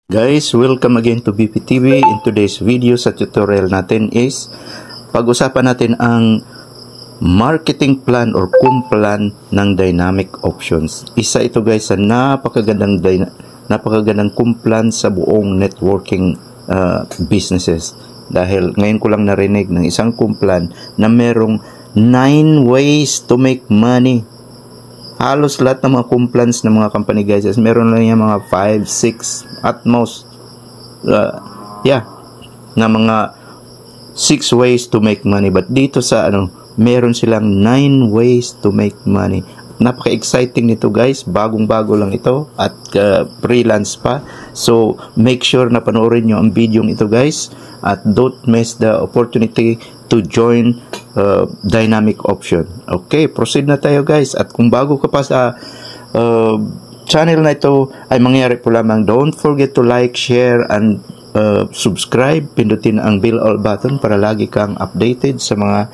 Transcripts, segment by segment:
Guys, welcome again to BPTV. In today's video sa tutorial natin is pag-usapan natin ang marketing plan or kumplan ng dynamic options. Isa ito guys sa napakagandang kumplan sa buong networking businesses. Dahil ngayon ko lang narinig ng isang kumplan na merong 9 ways to make money. Halos lahat ng mga kumplans ng mga company guys, meron lang yung mga 5, 6 at most na mga 6 ways to make money. But dito sa meron silang 9 ways to make money. Napaka-exciting nito guys, bagong-bago lang ito at freelance pa. So make sure na panoorin nyo ang video ito guys at don't miss the opportunity to join dynamic option. Okay, proceed na tayo guys. At kung bago ka pa sa channel na ito ay mangyari po lamang, don't forget to like, share and subscribe. Pindutin ang bell all button para lagi kang updated sa mga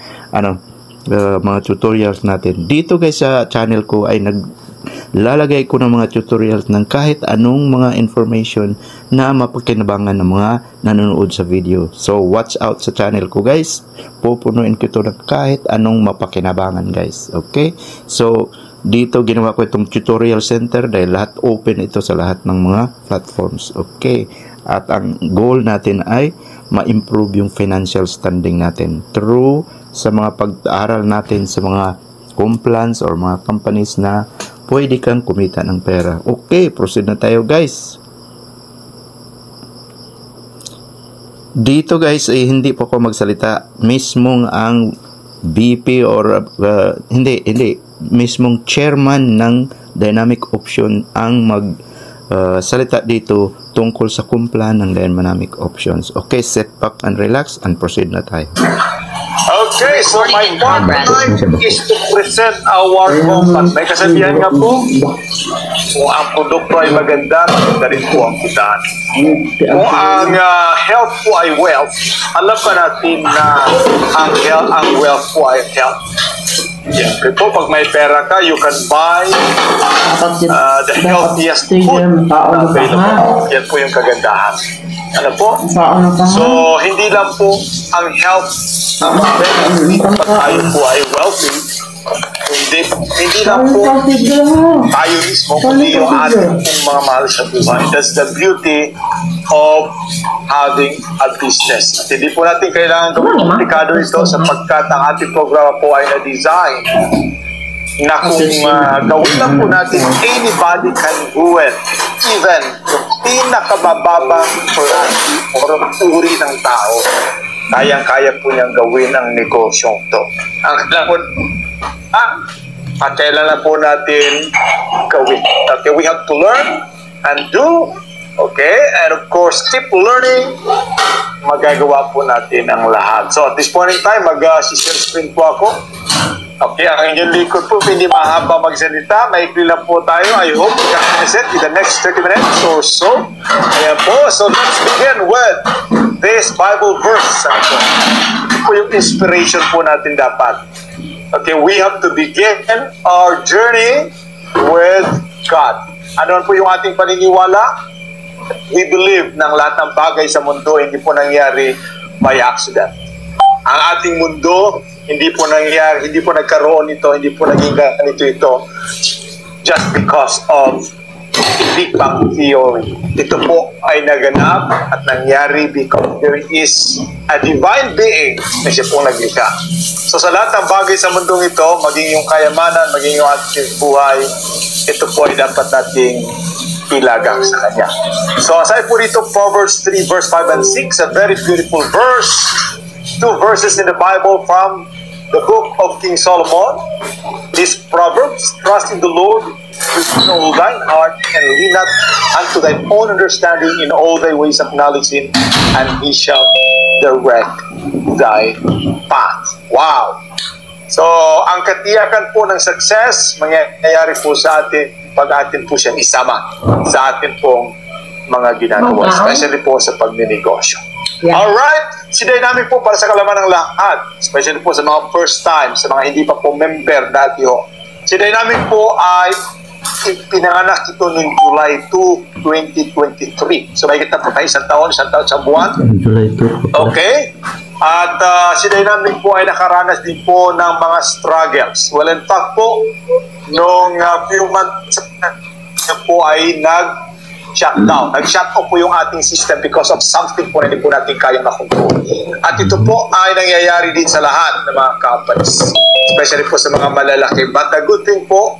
mga tutorials natin. Dito guys sa channel ko ay naglalagay ko ng mga tutorials ng kahit anong mga information na mapakinabangan ng mga nanonood sa video. So watch out sa channel ko guys. Pupunuin ko ito ng kahit anong mapakinabangan guys. Okay? So dito ginawa ko itong tutorial center dahil lahat open ito sa lahat ng mga platforms. Okay? At ang goal natin ay ma-improve yung financial standing natin through sa mga pag-aaral natin sa mga kumplans or mga companies na pwede kang kumita ng pera. Okay, proceed na tayo guys. Dito guys ay hindi po ako magsalita. Mismong ang VP or mismong chairman ng dynamic option ang salita dito tungkol sa kumplan ng dynamic options. Okay, set back and relax and proceed na tayo. Okay, so my part tonight is to present our company. May kasabihan nga po, kung ang produkto ay maganda, maganda rin po ang kitaan. Kung ang health po ay wealth, alam pa natin na ang wealth po ay health. Siyempre po, pag may pera ka, you can buy the healthiest food na available. Yan po yung kagandahan. Ano po? So, hindi lang po ang health ang benefit pag tayo po ay wealthy. Hindi lang po tayo mismo, kundi yung ating pong mga mahal sa buhay. That's the beauty of having a business. At hindi po natin kailangan gawin komplikado ito sapagkat ang ating programa po ay na-design na kung gawin lang po natin, anybody can do it. Even yung pinakamababang klase o uri ng tao, kayang-kaya po niyang gawin ang negosyong to. Ang kailangan kailan na po natin gawin. Okay, we have to learn and do. Okay, and of course, keep learning. Magagawa po natin ang lahat. So at this point in time, mag-share screen po ako. Okay, ang inyong likod po, hindi mahaba magsalita. Maikli lang po tayo. I hope we can finish it in the next 30 minutes or so. Ayan po. So let's begin with this Bible verse. Ito po yung inspiration po natin dapat. Okay, we have to begin our journey with God. Ano po yung ating paniniwala? We believe na lahat ng bagay sa mundo hindi po nangyari by accident. Ang ating mundo hindi po nangyari, hindi po nagkaroon nito, hindi po naging ganito ito just because of Big Bang Theory. Ito po ay naganap at nangyari because there is a divine being na siya po naglikha. So sa lahat ng bagay sa mundong ito, maging yung kayamanan, maging yung ating buhay, ito po ay dapat nating ilagang sa Kanya. So aside po dito, Proverbs 3 verse 5 and 6, a very beautiful verse. 2 verses in the Bible from the book of King Solomon. These Proverbs, trust in the Lord with all thine heart and lean not unto thine own understanding, in all thy ways acknowledge Him, and He shall direct thy path. Wow! So, ang katiyakan po ng success, mangyayari po sa atin pag atin po siyang isama sa atin pong mga ginagawa, especially po sa pagninegosyo. Yeah. Alright, si Dynamic po para sa kalaman ng lahat, especially po sa mga first time, sa mga hindi pa po member dati ho. Si Dynamic po ay Pinanganak ito noong July 2, 2023. So may kita po tayo isang taon sa buwan. July 2. Okay? At si Dynamic po ay nakaranas din po ng mga struggles. Well, in fact po, nung few months po ay nag-shutdown. Nag-shutdown po yung ating system because of something po na hindi po natin kayang makontrol. At ito po ay nangyayari din sa lahat ng mga companies, especially po sa mga malalaki. But the good thing po,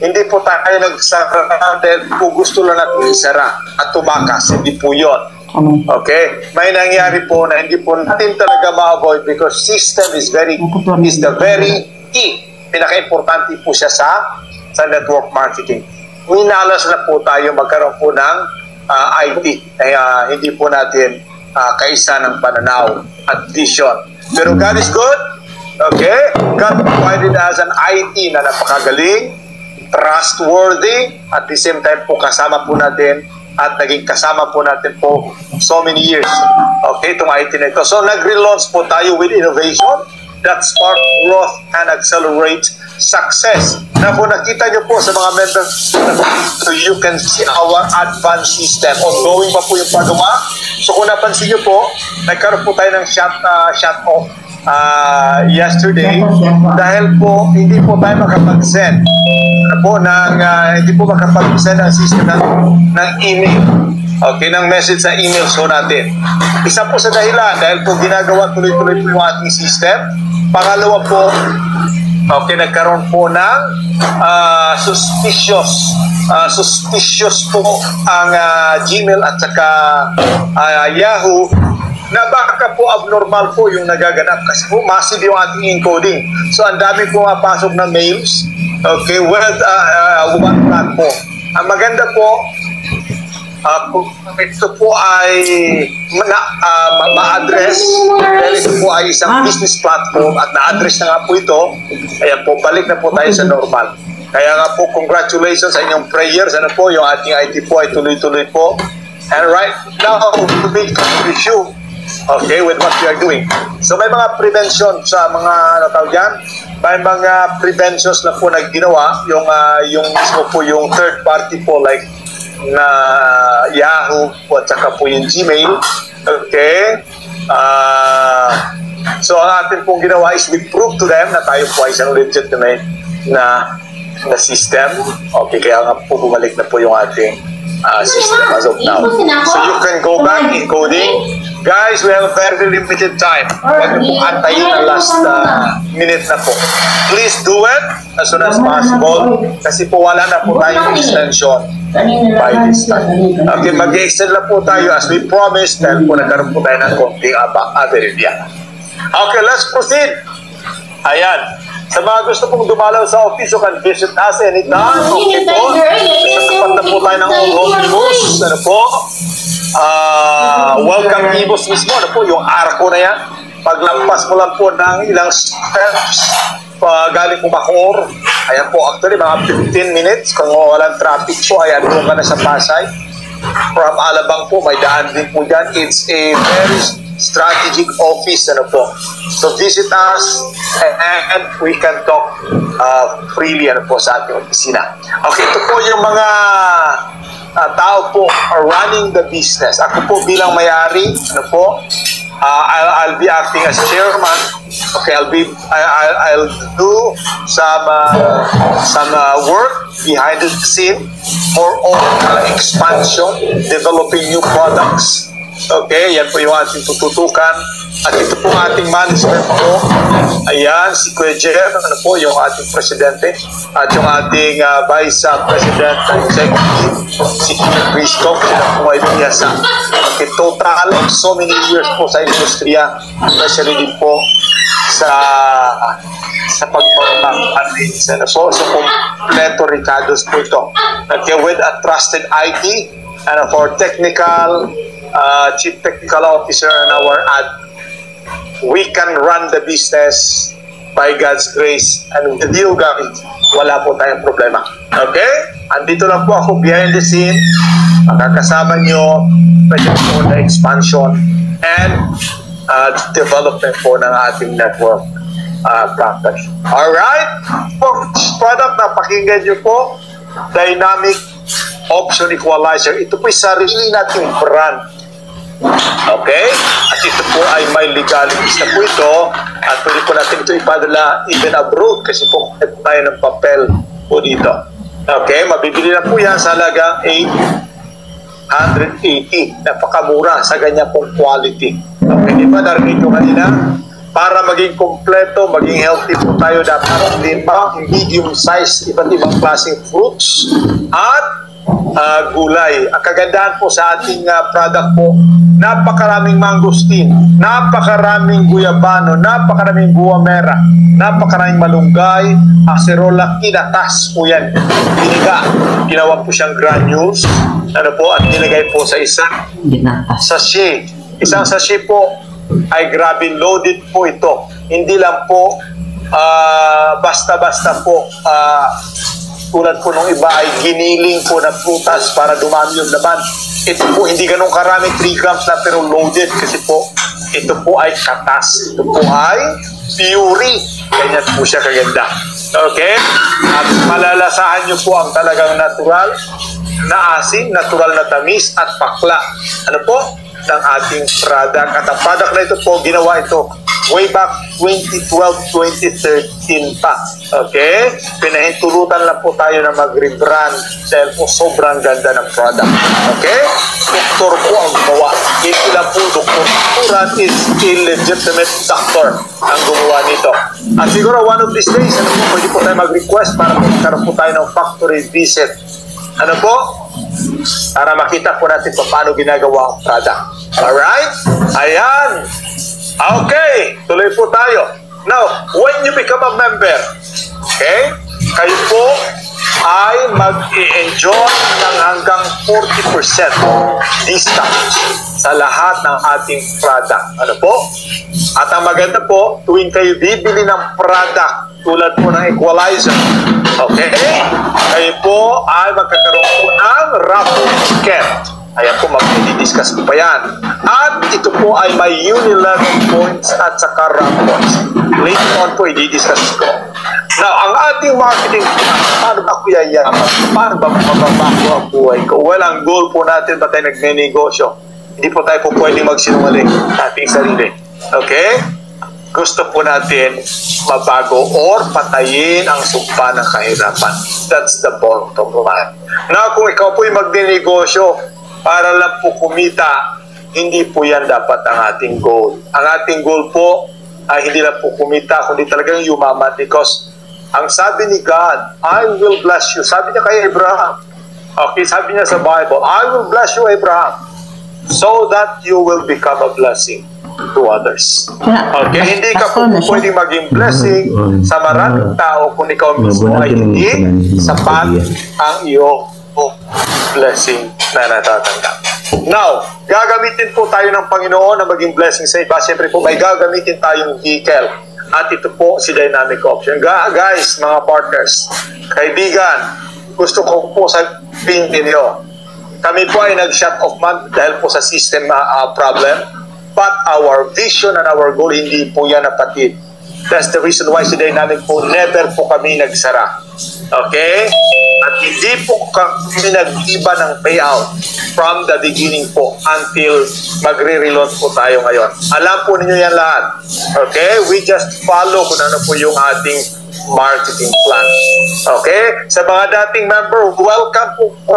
hindi po tayo nagsara dahil po gusto lang natin isara at tumakas. Hindi po yun. Okay? May nangyari po na hindi po natin talaga ma-avoid because system is the very key. Pinaka-importante po siya sa network marketing. Minalas na po tayo magkaroon po ng IT. Kaya hindi po natin kaisa ng pananaw at vision. Pero God is good. Okay? God provided us an IT na napakagaling, trustworthy, at the same time po kasama po natin at naging kasama po natin po so many years. Okay, itong IT na ito. So nag-relaunch po tayo with innovation that spark growth and accelerate success. Na po nakita nyo po sa mga members, so you can see our advanced system. Ongoing pa po yung pagawa. So kung napansin nyo po, nagkaroon po tayo ng shut off yesterday dahil po hindi po tayo makapag-send hindi po makapag-send ang system ng email. Okay, ng message sa email so natin. Isa po sa dahilan dahil po ginagawa tuloy-tuloy po yung ating system. Pangalawa po, okay, nagkaroon po ng suspicious po ang Gmail at saka Yahoo na baka po abnormal po yung nagaganap kasi po massive yung ating encoding. So ang dami po mapasok na mails, okay, with one platform. Ang maganda po, ito po ay ma-address dahil ito po ay isang business platform at na-address na nga po ito, ayan po, balik na po tayo sa normal. Kaya nga po, congratulations sa inyong prayers. Ano po, yung ating IT po ay tuloy-tuloy po. And right now, to make an issue, okay, with what we are doing. So may mga prevention sa mga tawag dyan, may mga preventions na po na ginawa, yung mismo po yung third party po like na Yahoo po at saka po yung Gmail. Okay? So ang atin pong ginawa is we prove to them na tayo po ay isang legitimate na system. Okay, kaya nga po bumalik na po yung ating system as of now. So you can go back in coding. Guys, we have a very limited time. Huwag po antayin ang last minute na po. Please do it as soon as possible kasi po wala na po tayong extension by this time. Okay, mag-extend na po tayo as we promised dahil po nagkaroon po tayo ng konting aberya. Okay, let's proceed. Ayan. Sa mga gusto pong dumalaw sa office, you can visit us anytime. Okay po. Natapat na po tayo ng All Home News. Ano po? Welcome Ibos mismo. Ano po? Yung arko na yan. Paglampas mo lang po ng ilang steps galing po Bacoor. Ayan po. Actually, mga 15 minutes. Kung walang traffic po, ayan po ka na sa Pasay. From Alabang po, may daan din po dyan. It's a very strategic office, ano po. So visit us and we can talk freely, ano po, sa ating opisina. Okay, ito po yung mga tao po running the business. Ako po bilang may-ari, ano po, I'll be acting as chairman. Okay, I'll do some work behind the scene for all expansion, developing new products. Okay, yan po yung ating tututukan. At ito po ating management po. Ayan, si Kuya Jeff, ano po, yung ating presidente. At yung ating vice president and executive, si Kuya Cristo, sila po ay biyasa. Okay, total of so many years po sa industriya, especially din po sa pagpapakalit. Ano po, so kompleto Ricardo's po ito. Okay, with a trusted IT and for technical Chief Technical Officer and our we can run the business by God's grace and with you guys, wala po tayong problema. Okay? Andito lang po ako behind the scene, makakasama nyo, pwede po na expansion and development po ng ating network company. Alright? For product na pakinggan nyo po, Dynamic Option Equalizer. Ito po sarili nating brand. Okay? At ito po ay may legalities na po ito at pwede po natin ito ipadala even abroad kasi po tayo ng papel po dito. Okay? Mabibili na po yan sa halagang 880. Napakamura sa ganyan pong quality. Okay? Di ba? Narinig nyo kanina? Para maging kompleto, maging healthy po tayo, dapat din pa medium size, iba't ibang klaseng fruits at gulay. Ang kagandahan po sa ating product po, napakaraming mangosteen, napakaraming guyabano, napakaraming guamera, napakaraming malunggay, acerola, kinatas po yan. Biniga, ginawa po siyang granules, ano po, at nilagay po sa isang sachet. Isang sachet po ay grabe loaded po ito. Hindi lang po basta-basta po tulad po nung iba ay giniling po na prutas para dumami yung laman. Ito po hindi ganun karami, 3 grams na pero loaded kasi po ito po ay katas. Ito po ay puree. Ganyan po siya kaganda. Okay? At malalasahan nyo po ang talagang natural na asin, natural na tamis at pakla. Ano po? Ng ating product. At ang product na ito po, ginawa ito way back 2012, 2013 pa. Okay? Pinahintulutan lang po tayo na mag-rebrand dahil po sobrang ganda ng product. Okay? Doktor po ang gumawa. Hindi lang po doktor. That is illegitimate doctor ang gumawa nito. At siguro one of these days, ano po, pwede po tayo mag-request para magkaroon po tayo ng factory visit. Ano po? Para makita po natin paano ginagawa ang product. Alright? Ayan. Okay. Tuloy po tayo. Now, when you become a member, okay, kayo po ay mag-i-enjoy ng hanggang 40% discount sa lahat ng ating product. Ano po? At ang maganda po, tuwing kayo bibili ng product tulad po ng equalizer, okay, kayo po ay magkakaroon po ng raffle ticket. Ayan po, mag-discuss ko pa yan. At ito po ay may unilevel points at saka rank points. Later on po, i-discuss ko. Now, ang ating marketing, paano ba ko yayaman? Paano ba mababago ang buhay ko? Well, ang goal po natin ba tayo nag-negosyo? Hindi po tayo po pwedeng magsinungaling sa ating sarili. Okay? Gusto po natin mabago or patayin ang sumpa ng kahirapan. That's the bottom line. Now, kung ikaw po ay magnenegosyo para lang po kumita, hindi po yan dapat ang ating goal. Ang ating goal po ay hindi lang po kumita, kundi talagang yumaman because ang sabi ni God, I will bless you. Sabi niya kay Abraham. Okay, sabi niya sa Bible, I will bless you, Abraham, so that you will become a blessing to others. Okay, hindi ka po pwedeng maging blessing sa maraming tao kung ikaw mismo ay hindi sapat ang iyong blessing na natatanggap. Now, gagamitin po tayo ng Panginoon na maging blessing sa iba. Siyempre po may gagamitin tayong vehicle. At ito po si Dynamic Option. Guys, mga partners, kaibigan, gusto ko po sabihin ninyo, kami po ay nag-shut off month dahil po sa system problem. But our vision and our goal, hindi po yan napatid. That's the reason why si Dynamic po, never po kami nagsara. Okay? At hindi po kami nag-iba ng payout from the beginning po until magre-relaunch po tayo ngayon. Alam po ninyo yan lahat. Okay? We just follow kung ano po yung ating marketing plan. Okay? Sa mga dating member, welcome po po.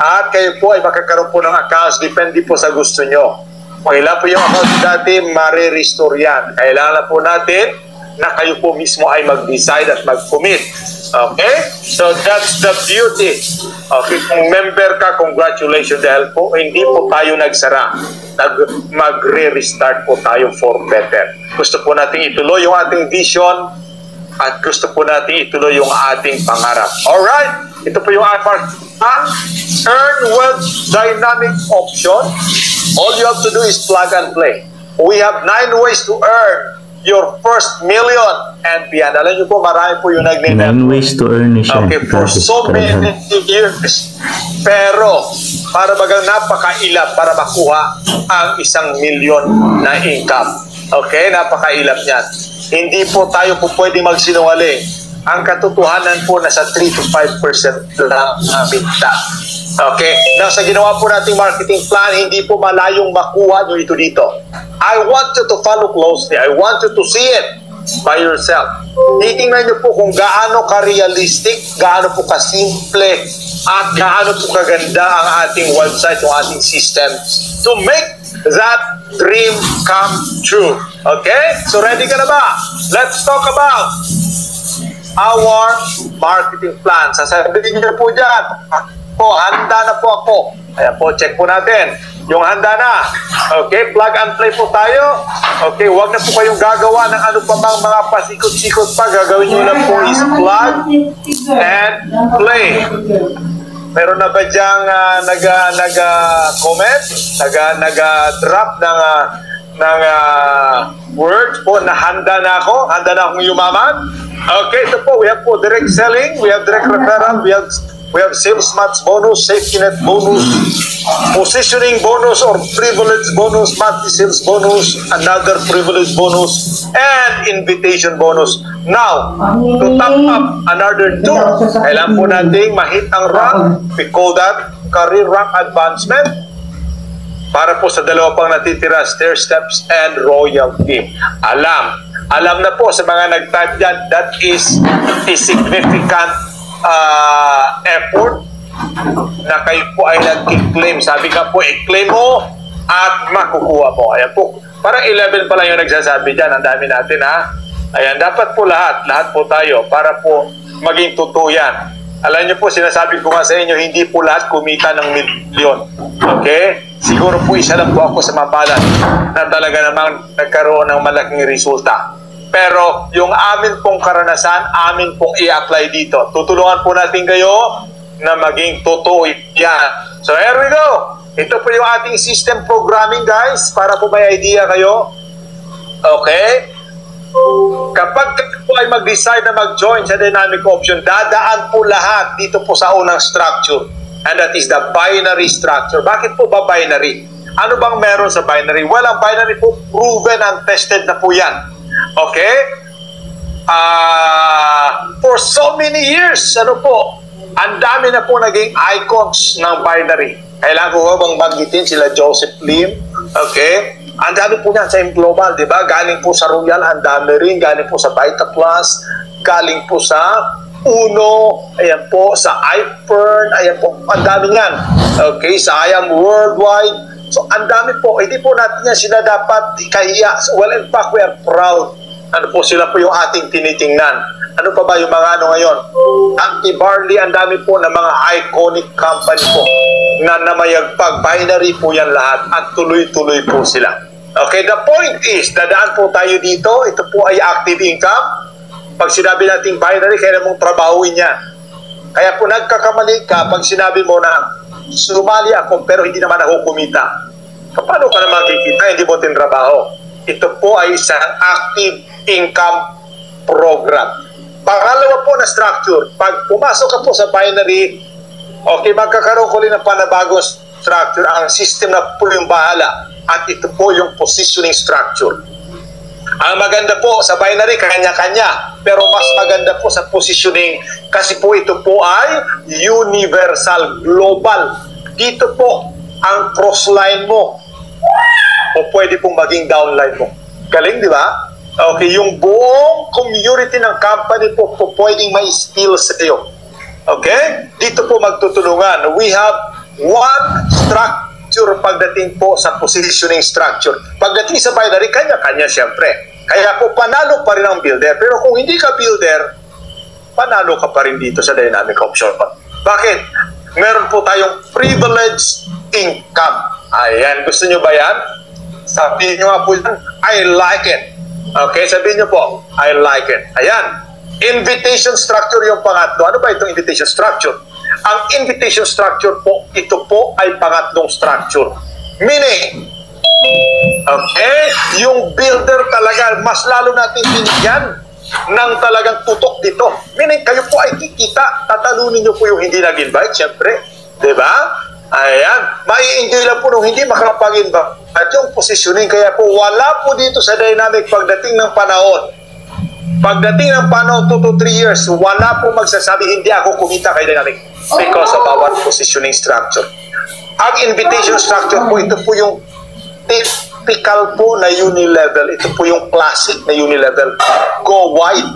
At kayo po ay makakaroon po ng accounts. Depende po sa gusto nyo. Kung ilan po yung account dati, marirestore yan. Kailangan po natin na kayo po mismo ay mag-decide at mag-commit. Okay? So that's the beauty. Okay, kung member ka, congratulations dahil po hindi po tayo nagsara. Magre-restart po tayo for better. Gusto po natin ituloy yung ating vision at gusto po natin ituloy yung ating pangarap. Alright? Ito po yung ating Earn with Dynamic Option. All you have to do is plug and play. We have 9 ways to earn your first million and beyond. Alam niyo po, marami po yung nag-net. 9 ways to earn siya. Okay, for so many years. Pero, para bagang napakailap para makuha ang 1 million na income. Okay, napakailap niyan. Hindi po tayo po pwede magsinungaling. ang katotohanan po nasa 3 to 5% lang ang binta. Okay? Now, sa ginawa po nating marketing plan, hindi po malayong makuha nyo ito dito. I want you to follow closely. I want you to see it by yourself. Titingnan nyo po kung gaano ka-realistic, gaano po ka-simple, at gaano po kaganda ang ating website, ang ating system to make that dream come true. Okay? So, ready ka na ba? Let's talk about our marketing plan. Sasabihin niyo po dyan, handa na po ako. Ayan po, check po natin. Yung handa na. Okay, plug and play po tayo. Okay, wag na po kayong gagawa ng ano pa mang mga pasikot-sikot pa. Gagawin nyo lang po is plug and play. Meron na ba diyang nag-comment? Nag-drop ng words po na handa na ako? Handa na akong yumaman? Okay, ito po. We have po direct selling. We have direct referral. We have sales match bonus, safety net bonus, positioning bonus or privilege bonus, monthly sales bonus, another privilege bonus, and invitation bonus. Now, to top up another 2, kailangan po natin mahit ang rank. We call that career rank advancement. Para po sa dalawa pang natitira, stair steps and royalty. Alam na po sa mga nag-type dyan, that is a significant effort na kayo po ay nag-claim. Sabi ka po, i-claim mo at makukuha mo. Ayan po. Parang 11 pa lang yung nagsasabi dyan. Ang dami natin, ha? Ayan, dapat po lahat po tayo para po maging totoo yan. Alam niyo po, sinasabi ko nga sa inyo, hindi po lahat kumita ng milyon. Okay? Siguro po isa lang po ako sa mabalan na talaga namang nagkaroon ng malaking resulta. Pero yung amin pong karanasan, amin pong i-apply dito. Tutulungan po natin kayo na maging totoo yan. So here we go. Ito po yung ating system programming, guys, para po may idea kayo. Okay? Kapag kayo po ay mag-decide na mag-join sa dynamic option, dadaan po lahat dito po sa unang structure. And that is the binary structure. Bakit po ba binary? Ano bang meron sa binary? Well, ang binary po, proven and tested na po yan. Okay? For so many years, ang dami na po naging icons ng binary. Kailangan ko bang banggitin sila Joseph Lim? Okay? Ang dami po yan sa global, di ba? Galing po sa Royal, ang dami rin. Galing po sa Vita Plus, galing po sa Uno, ayan po, sa iFern, ayan po, ang dami yan. Okay? Sa I Am Worldwide. So, ang dami po. Hindi po natin yan sila dapat ikahiya. Well, in fact, we are proud. Ano po, sila po yung ating tinitingnan. Ano pa ba yung mga ngayon? Anti-Barley, ang dami po ng mga iconic company po na namayagpag. Binary po yan lahat at tuloy-tuloy po sila. Okay, the point is, dadaan po tayo dito. Ito po ay active income. Pag sinabi natin binary, kailan mong trabahuin yan. Kaya po nagkakamali ka pag sinabi mo na sumali ako pero hindi naman ako kumita. Paano ka naman kikita? Hindi mo tinrabaho. Ito po ay isang active income program. Pangalawa po na structure, pag pumasok ka po sa binary, okay, magkakaroon ko rin ng panabagong structure. Ang system na po yung bahala. At ito po yung positioning structure. Ang maganda po sa binary, kanya-kanya. Pero mas maganda po sa positioning kasi po ito po ay universal, global. Dito po ang crossline mo o pwede pong maging downline mo. Galing, di ba? Okay, yung buong community ng company po pwedeng may steal sa iyo. Okay? Dito po magtutulungan. We have one structure pagdating po sa positioning structure. Pagdating sa binary, kanya-kanya siyempre. Kaya po panalo pa rin ang builder. Pero kung hindi ka builder, panalo ka pa rin dito sa dynamic option. Bakit? Meron po tayong privileged income. Ayan, gusto nyo ba yan? Sabihin nyo nga po yan, I like it. Okay, sabihin nyo po, I like it. Ayan, invitation structure yung pangatlo. Ano ba itong invitation structure? Ang invitation structure po, ito po ay pangatlong structure. Meaning, okay, yung builder talaga, mas lalo natin binigyan ng talagang tutok dito. Meaning, kayo po ay kikita, tatalunin nyo po yung hindi nag-invite, syempre. Diba? Ayan, mai-enjoy lang po nung hindi makapag-invite. At yung positioning, kaya po wala po dito sa dynamic pagdating ng panahon Pagdating ng panahon 2 to 3 years, wala po magsasabi, hindi ako kumita kay Dynamic because of our positioning structure. Ang invitation structure po, ito po yung typical po na unilevel. Ito po yung classic na unilevel. Go wide.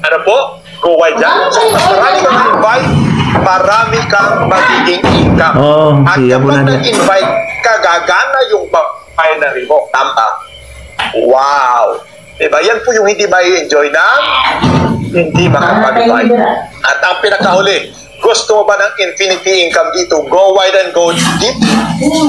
Ano po? Go wide dyan. So, mas marami kang invite, marami kang magiging income. At kapag nag-invite, kagagana yung binary mo. Tama. Wow. Diba? Yan po yung hindi may enjoy na hindi makapag-invite. At ang pinakahuli, gusto mo ba ng infinity income dito? Go wide and go deep.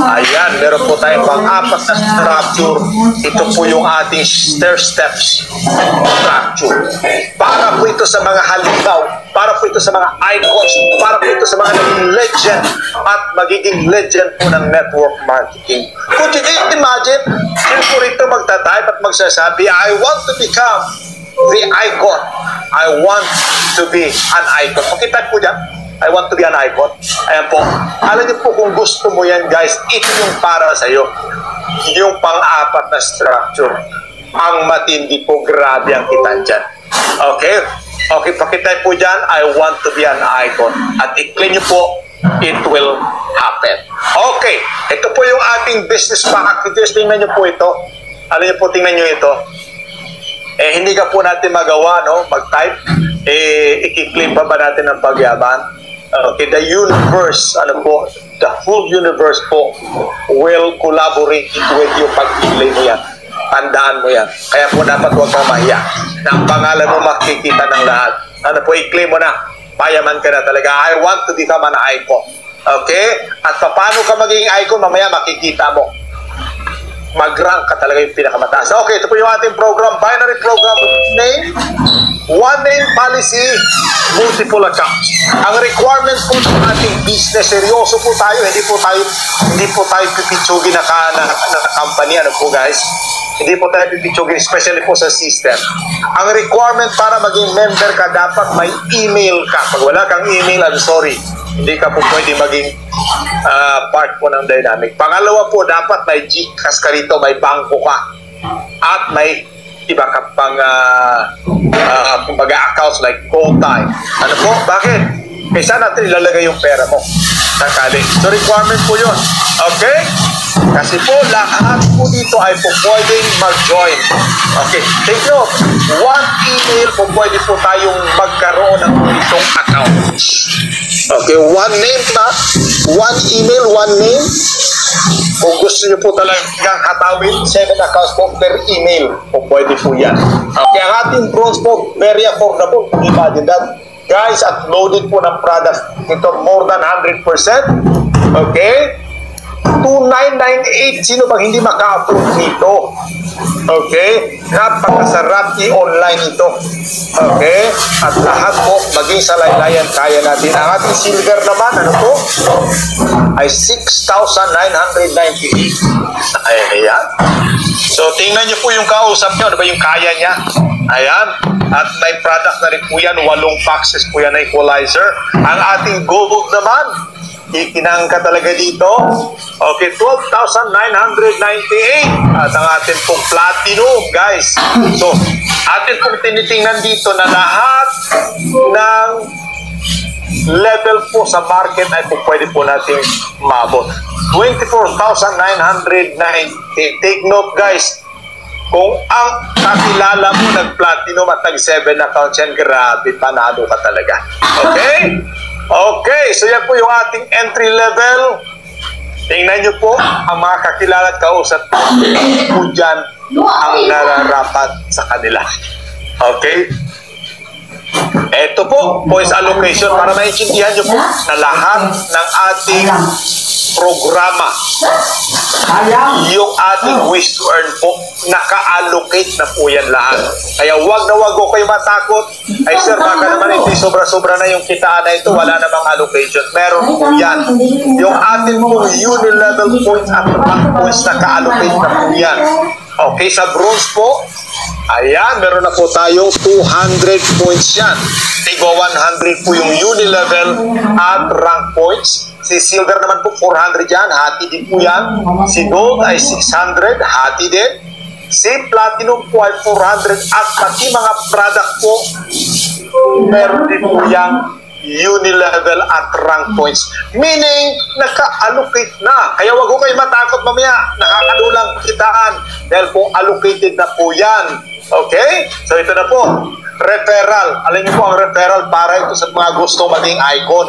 Ayan, meron po tayong pang-apat na structure. Ito po yung ating stair steps structure. Para po ito sa mga halimaw, para po ito sa mga icons, para po ito sa mga naging legend at magiging legend po ng network marketing. Could you imagine? Sino po rito magta-type at magsasabi, I want to become the icon. I want to be an icon. Pakita po dyan. I want to be an icon. Ayan po. Alam niyo po kung gusto mo yan, guys, ito yung para sa'yo. Yung pang-apat na structure. Ang matindi po, grabe ang kita dyan. Okay? Okay, pakita po dyan, I want to be an icon. At i-click niyo po, it will happen. Okay, ito po yung ating business packages. Tingnan niyo po ito. Alam niyo po, tingnan niyo ito. Hindi ka po natin magawa, no? Mag-type. I-claim pa ba natin ang pagyaman? Okay, the universe, ano po, the whole universe po will collaborate with you pag i-claim mo yan. Tandaan mo yan. Kaya po dapat huwag kang mahiya. Na ang pangalan mo makikita ng lahat. Ano po, i-claim mo na. Payaman ka na talaga. I want to become an icon. Okay? At paano ka magiging icon, mamaya makikita mo. Mag-rank ka talaga yung pinakamataas. Okay, ito po yung ating program, binary program name, one name policy, multiple accounts. Ang requirement po ng ating business, seryoso po tayo, hindi po tayo pipitsugin na company, ano po guys? Hindi po tayo pipitsugin, especially po sa system. Ang requirement para maging member ka, dapat may email ka. Pag wala kang email, I'm sorry, hindi ka po pwede maging part po ng Dynamic. Pangalawa po, dapat may GCash ka rito, may bangko ka, at may iba ka pang accounts like GoTime. Ano po? Bakit? Kaysa natin ilalagay yung pera mo sakali. So requirement po yun. Okay? Kasi po, lahat po dito ay po pwedeng mag-join. Okay. Take note, one email po pwede po tayong magkaroon ng itong account. Okay, one name na, one email, one name. Kung gusto nyo po talagang hatawin, 7 accounts po per email. Kung pwede po yan. Okay, ang ating bronze po, very affordable. Imagine that. Guys, uploaded po ng product. Ito more than 100%. Okay? 2998. Sino bang hindi maka-upload nito? Okay? Napakasarap i-online ito. Okay? At lahat po, maging sa laylayan, kaya natin. Ang ating silver naman, ano po? Ay 6,998. Ayan. So, tingnan nyo po yung kausap nyo. Ano ba yung kaya niya? Ayan. At may product na rin po yan. 8 boxes po yan na equalizer. Ang ating gold naman, ikinangka talaga dito. Okay, 12,998. At ang ating pong platinum, guys. So, atin pong tinitingnan dito na lahat ng level po sa market ay po pwede po natin mabot. 24,990. Take note, guys. Kung ang kakilala mo nag-platinum at nag-7 account yan, grabe, panalo ka talaga. Okay? Okay, so yan po yung ating entry level. Tingnan nyo po, ang mga kakilala at kausap po dyan ang nararapat sa kanila. Okay? Ito po, points allocation para maintindihan nyo po na lahat ng ating programa, yung ating wish to earn po, naka-allocate na po yan lahat. Kaya wag na wag ko kayo matakot. Ay sir, baka naman hindi sobra-sobra na yung kitaan na ito, wala namang allocation. Meron po yan. Yung ating po unilevel points at rank points, naka-allocate na po yan. Okay, sa bronze po, ayan, meron na po tayong 200 points yan. Tigo 100 po yung unilevel at rank points. Si silver naman po 400 yan, hati din po yan. Si gold ay 600, hati din. Si Platinum po ay 400 at pati mga product po, meron din po yung unilevel at rank points. Meaning, naka-allocate na. Kaya wag ko kayo matakot mamaya. Nakakalulang kitaan. Dahil po allocated na po yan. Okay? So ito na po. Referral. Alam niyo po ang referral para ito sa mga gusto maging icon.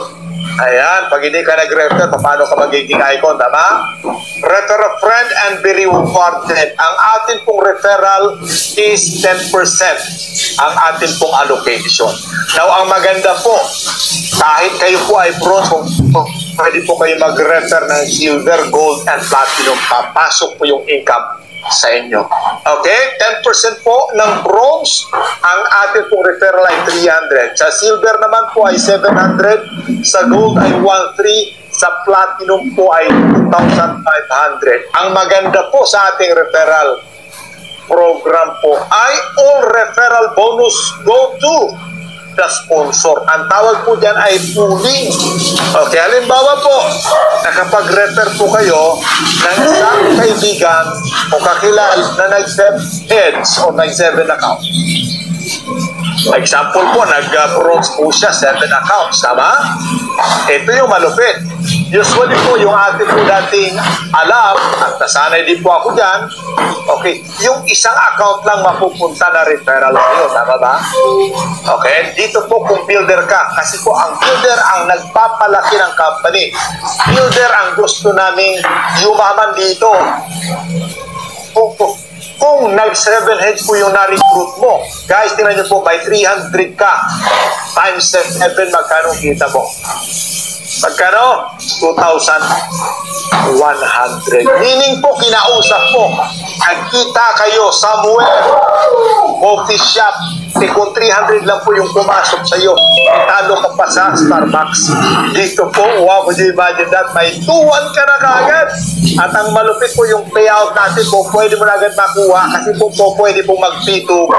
Ayan, pag hindi ka nag-refer, paano ka magiging icon, tama? Refer a friend and be rewarded. Ang atin pong referral is 10%. Ang atin pong allocation. Now, ang maganda po, kahit kayo po ay bronze, pwede po kayo mag-refer ng silver, gold, and platinum. Papasok po yung income sa inyo. Okay? 10% po ng bronze, ang atin pong referral ay 300. Sa silver naman po ay 700. Sa gold ay 1,300. Sa platinum po ay 2,500. Ang maganda po sa ating referral program po ay all referral bonus go to the sponsor. Ang tawag po dyan ay pooling. Okay, halimbawa po, nakapag-refer po kayo ng isang kaibigan o kakilala na nag-7 heads o nag-7 account. Example po, nag-bronze po siya, 7 accounts, tama? Ito yung malupit. Usually po, yung atin po dating alam, at nasanay din po ako dyan, okay, yung isang account lang mapupunta na referral sa'yo, tama ba? Okay, dito po kung builder ka, kasi po ang builder ang nagpapalaki ng company. Builder ang gusto naming yumaman dito. Kung nag-7 heads po yung na-recruit mo, guys, tingnan nyo po, by 300 ka, times 7, magkano kita mo? Magkano? 2,100. Meaning po, kinausap mo, nagkita kayo somewhere, coffee shop, kung 300 lang po yung pumasok sa iyo, talo ka pa sa Starbucks. Dito po, wow, would you imagine that? May 2-1 ka na kagad. At ang malupit po yung payout natin po, pwede mo na agad makuha kasi po pwede po mag-P2P dito.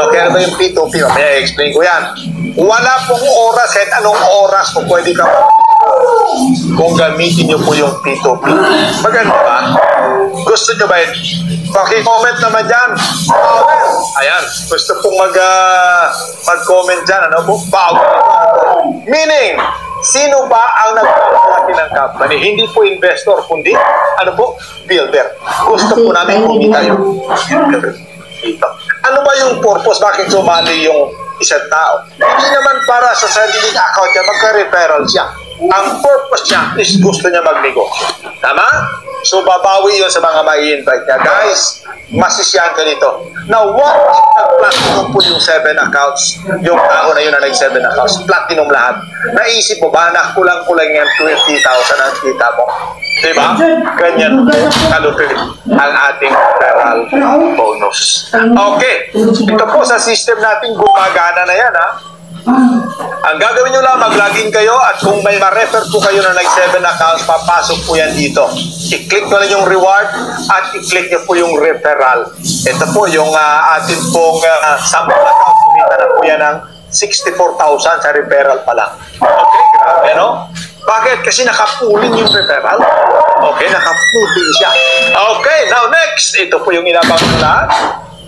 Okay, ano ba yung P2P? May explain ko yan. Wala pong oras, kahit anong oras po pwede ka kung gamitin nyo po yung P2P. Maganda ba? Gusto nyo ba yun? Paki-comment naman dyan. Ayan, gusto pong mag-comment dyan. Ano po? Meaning, sino ba ang nagpapalaki ng company? Hindi po investor, kundi ano po? Builder. Gusto po namin kumita yung builder dito. Ano ba yung purpose? Bakit sumali yung isang tao? Hindi naman para sa sariling account niya, magka-referral siya. Ang purpose niya is gusto niya magnegosyo. Tama? So, babawi yun sa mga mai-invite niya. Guys, masisiyahan ka nito. Now, what if nag-platinum po yung 7 accounts? Yung tao na yun na nag-7 accounts, platinum lahat. Naisip mo ba na kulang-kulang yan 20,000 ang kita mo? Diba? Ganyan kalupit ang ating referral bonus. Okay. Ito po sa system natin, gumagana na yan, ha? Ang gagawin nyo lang, mag-login kayo at kung may ma-refer po kayo na nag-7 accounts, papasok po yan dito. I-click nyo lang yung reward at i-click nyo po yung referral. Ito po yung atin pong sample account. Kumita na po yan ng 64,000 sa referral pa lang. Okay, grabe, no? Bakit? Kasi naka-pooling yung referral. Okay, naka-pooling siya. Okay, now next. Ito po yung inabang lahat.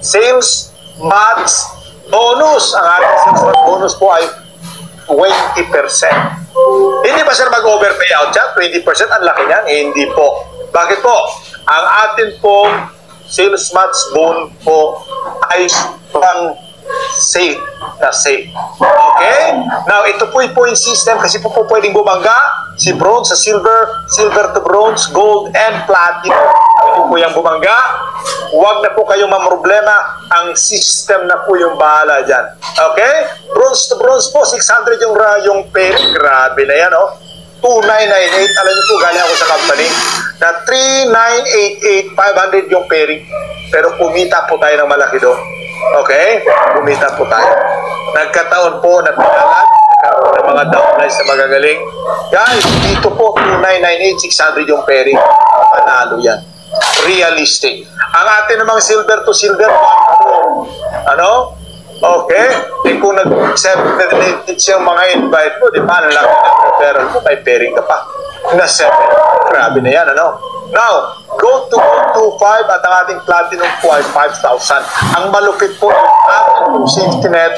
Sales Max Bonus. Ang ating sales Max Bonus po ay 20%. Hindi ba sir mag-over payout siya? 20%? Ang laki niyan? Hindi po. Bakit po? Ang atin pong sales Max Bonus po ay pang safe na safe. Okay? Now, ito po yung point system kasi po pwedeng bumangga si bronze sa silver, silver to bronze, gold, and platinum. Pwede po yung bumangga. Huwag na po kayong mamroblema. Ang system na po yung bahala dyan. Okay? Bronze to bronze po, 600 yung pairing. Grabe na yan, oh. 2,998. Alam niyo po, galing ako sa company na 3,988, 500 yung pairing. Pero kumita po tayo ng malaki doon. Okay? Kumita po tayo. Nagkataon po na pinalag ng mga downlines na magagaling. Guys, dito po 2,998, 600 yung pairing. Panalo yan. Realistic. Ang atin namang silver to silver, ano? Okay? Eh kung nag-7 yung mga invite mo, di ba? Ang laki ng referral mo, may pairing ka pa. Na 7. Grabe na yan, ano? Now, go to at ang ating platinum po ay 5,000. Ang malupit po yung ating pong safety net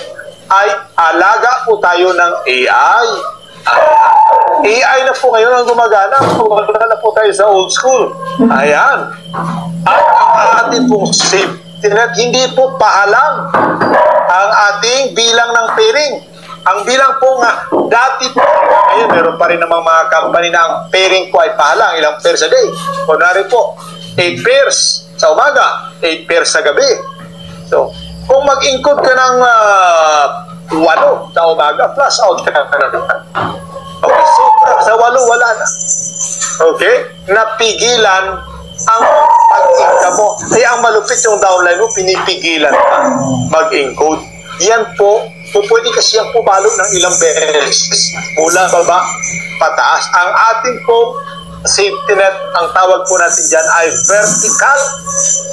ay alaga po tayo ng AI. AI na po ngayon ang gumagana. Wala na po tayo sa old school. Ayan. At ang ating pong safety net, hindi po pahalang ang ating bilang ng pairing. Ang bilang po nga, dati po, ngayon meron pa rin namang mga company na ang pairing po ay pahalang, ilang pairs a day. Kunwari po, 8 pairs sa umaga, 8 pairs sa gabi. So, kung mag-include ka ng 8 sa umaga, plus out ka na naman. Okay, so sa 8, wala na. Okay? Napigilan ang pag-income mo. Kaya ang malupit yung downline mo, pinipigilan ka mag-encode. Yan po, pwede kasi yung pumalo ng ilang beses. Mula baba, pataas. Ang ating po safety net, ang tawag po natin dyan ay vertical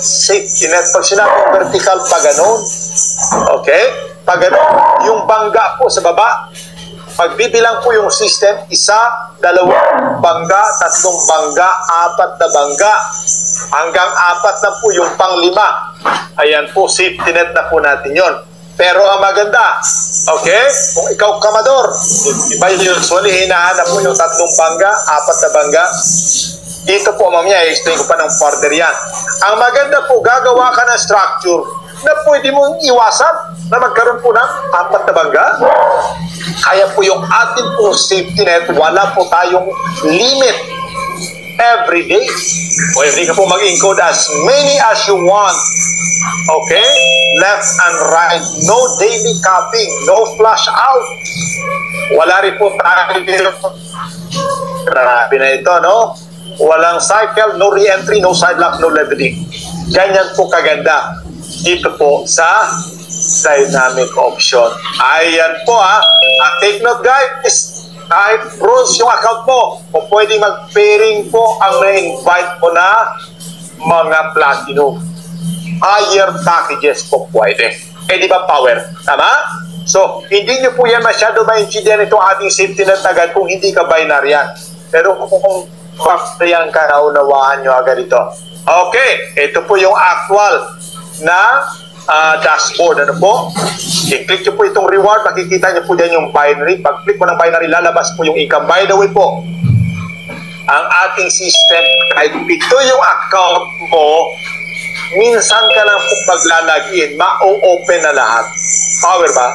safety net. Pag sinabing vertical, pa ganun. Okay? Pa ganun. Yung bangga po sa baba, pagbibilang po yung system, 1, 2 bangga, 3 bangga, 4 na bangga, hanggang 4 na po yung pang-5. Ayan po, safety net na po natin yon. Pero ang maganda, okay, kung ikaw kamador, iba usually hinahanap mo yung 3 bangga, 4 na bangga. Dito po mamaya, i-explain ko pa ng further yan. Ang maganda po, gagawa ka ng structure na pwede mong iwasan na magkaroon po ng 4 na bangga. Kaya po yung ating po safety net, wala po tayong limit every day. Pwede ka po mag-encode as many as you want. Okay? Left and right. No daily capping. No flash out. Wala rin po tayo dito. Grabe na ito, no? Walang cycle, no re-entry, no side lock, no leveling. Ganyan po kaganda dito po sa dynamic option. Ayan po ha. At take note guys, kahit bronze yung account mo, o pwede mag-pairing po ang na-invite mo na mga platinum. Higher packages po pwede. Eh di ba power? Tama? So, hindi nyo po yan masyado maintindihan itong ating safety net agad kung hindi ka binaryan. Pero kung yan ka, naunawaan nyo agad ito. Okay, ito po yung actual na dashboard. Ano po? I-click nyo po itong reward, makikita nyo po dyan yung binary. Pag-click mo ng binary, lalabas po yung income. By the way po, ang ating system, kahit ito yung account mo, minsan ka lang po paglalagin, ma-open na lahat. Power ba?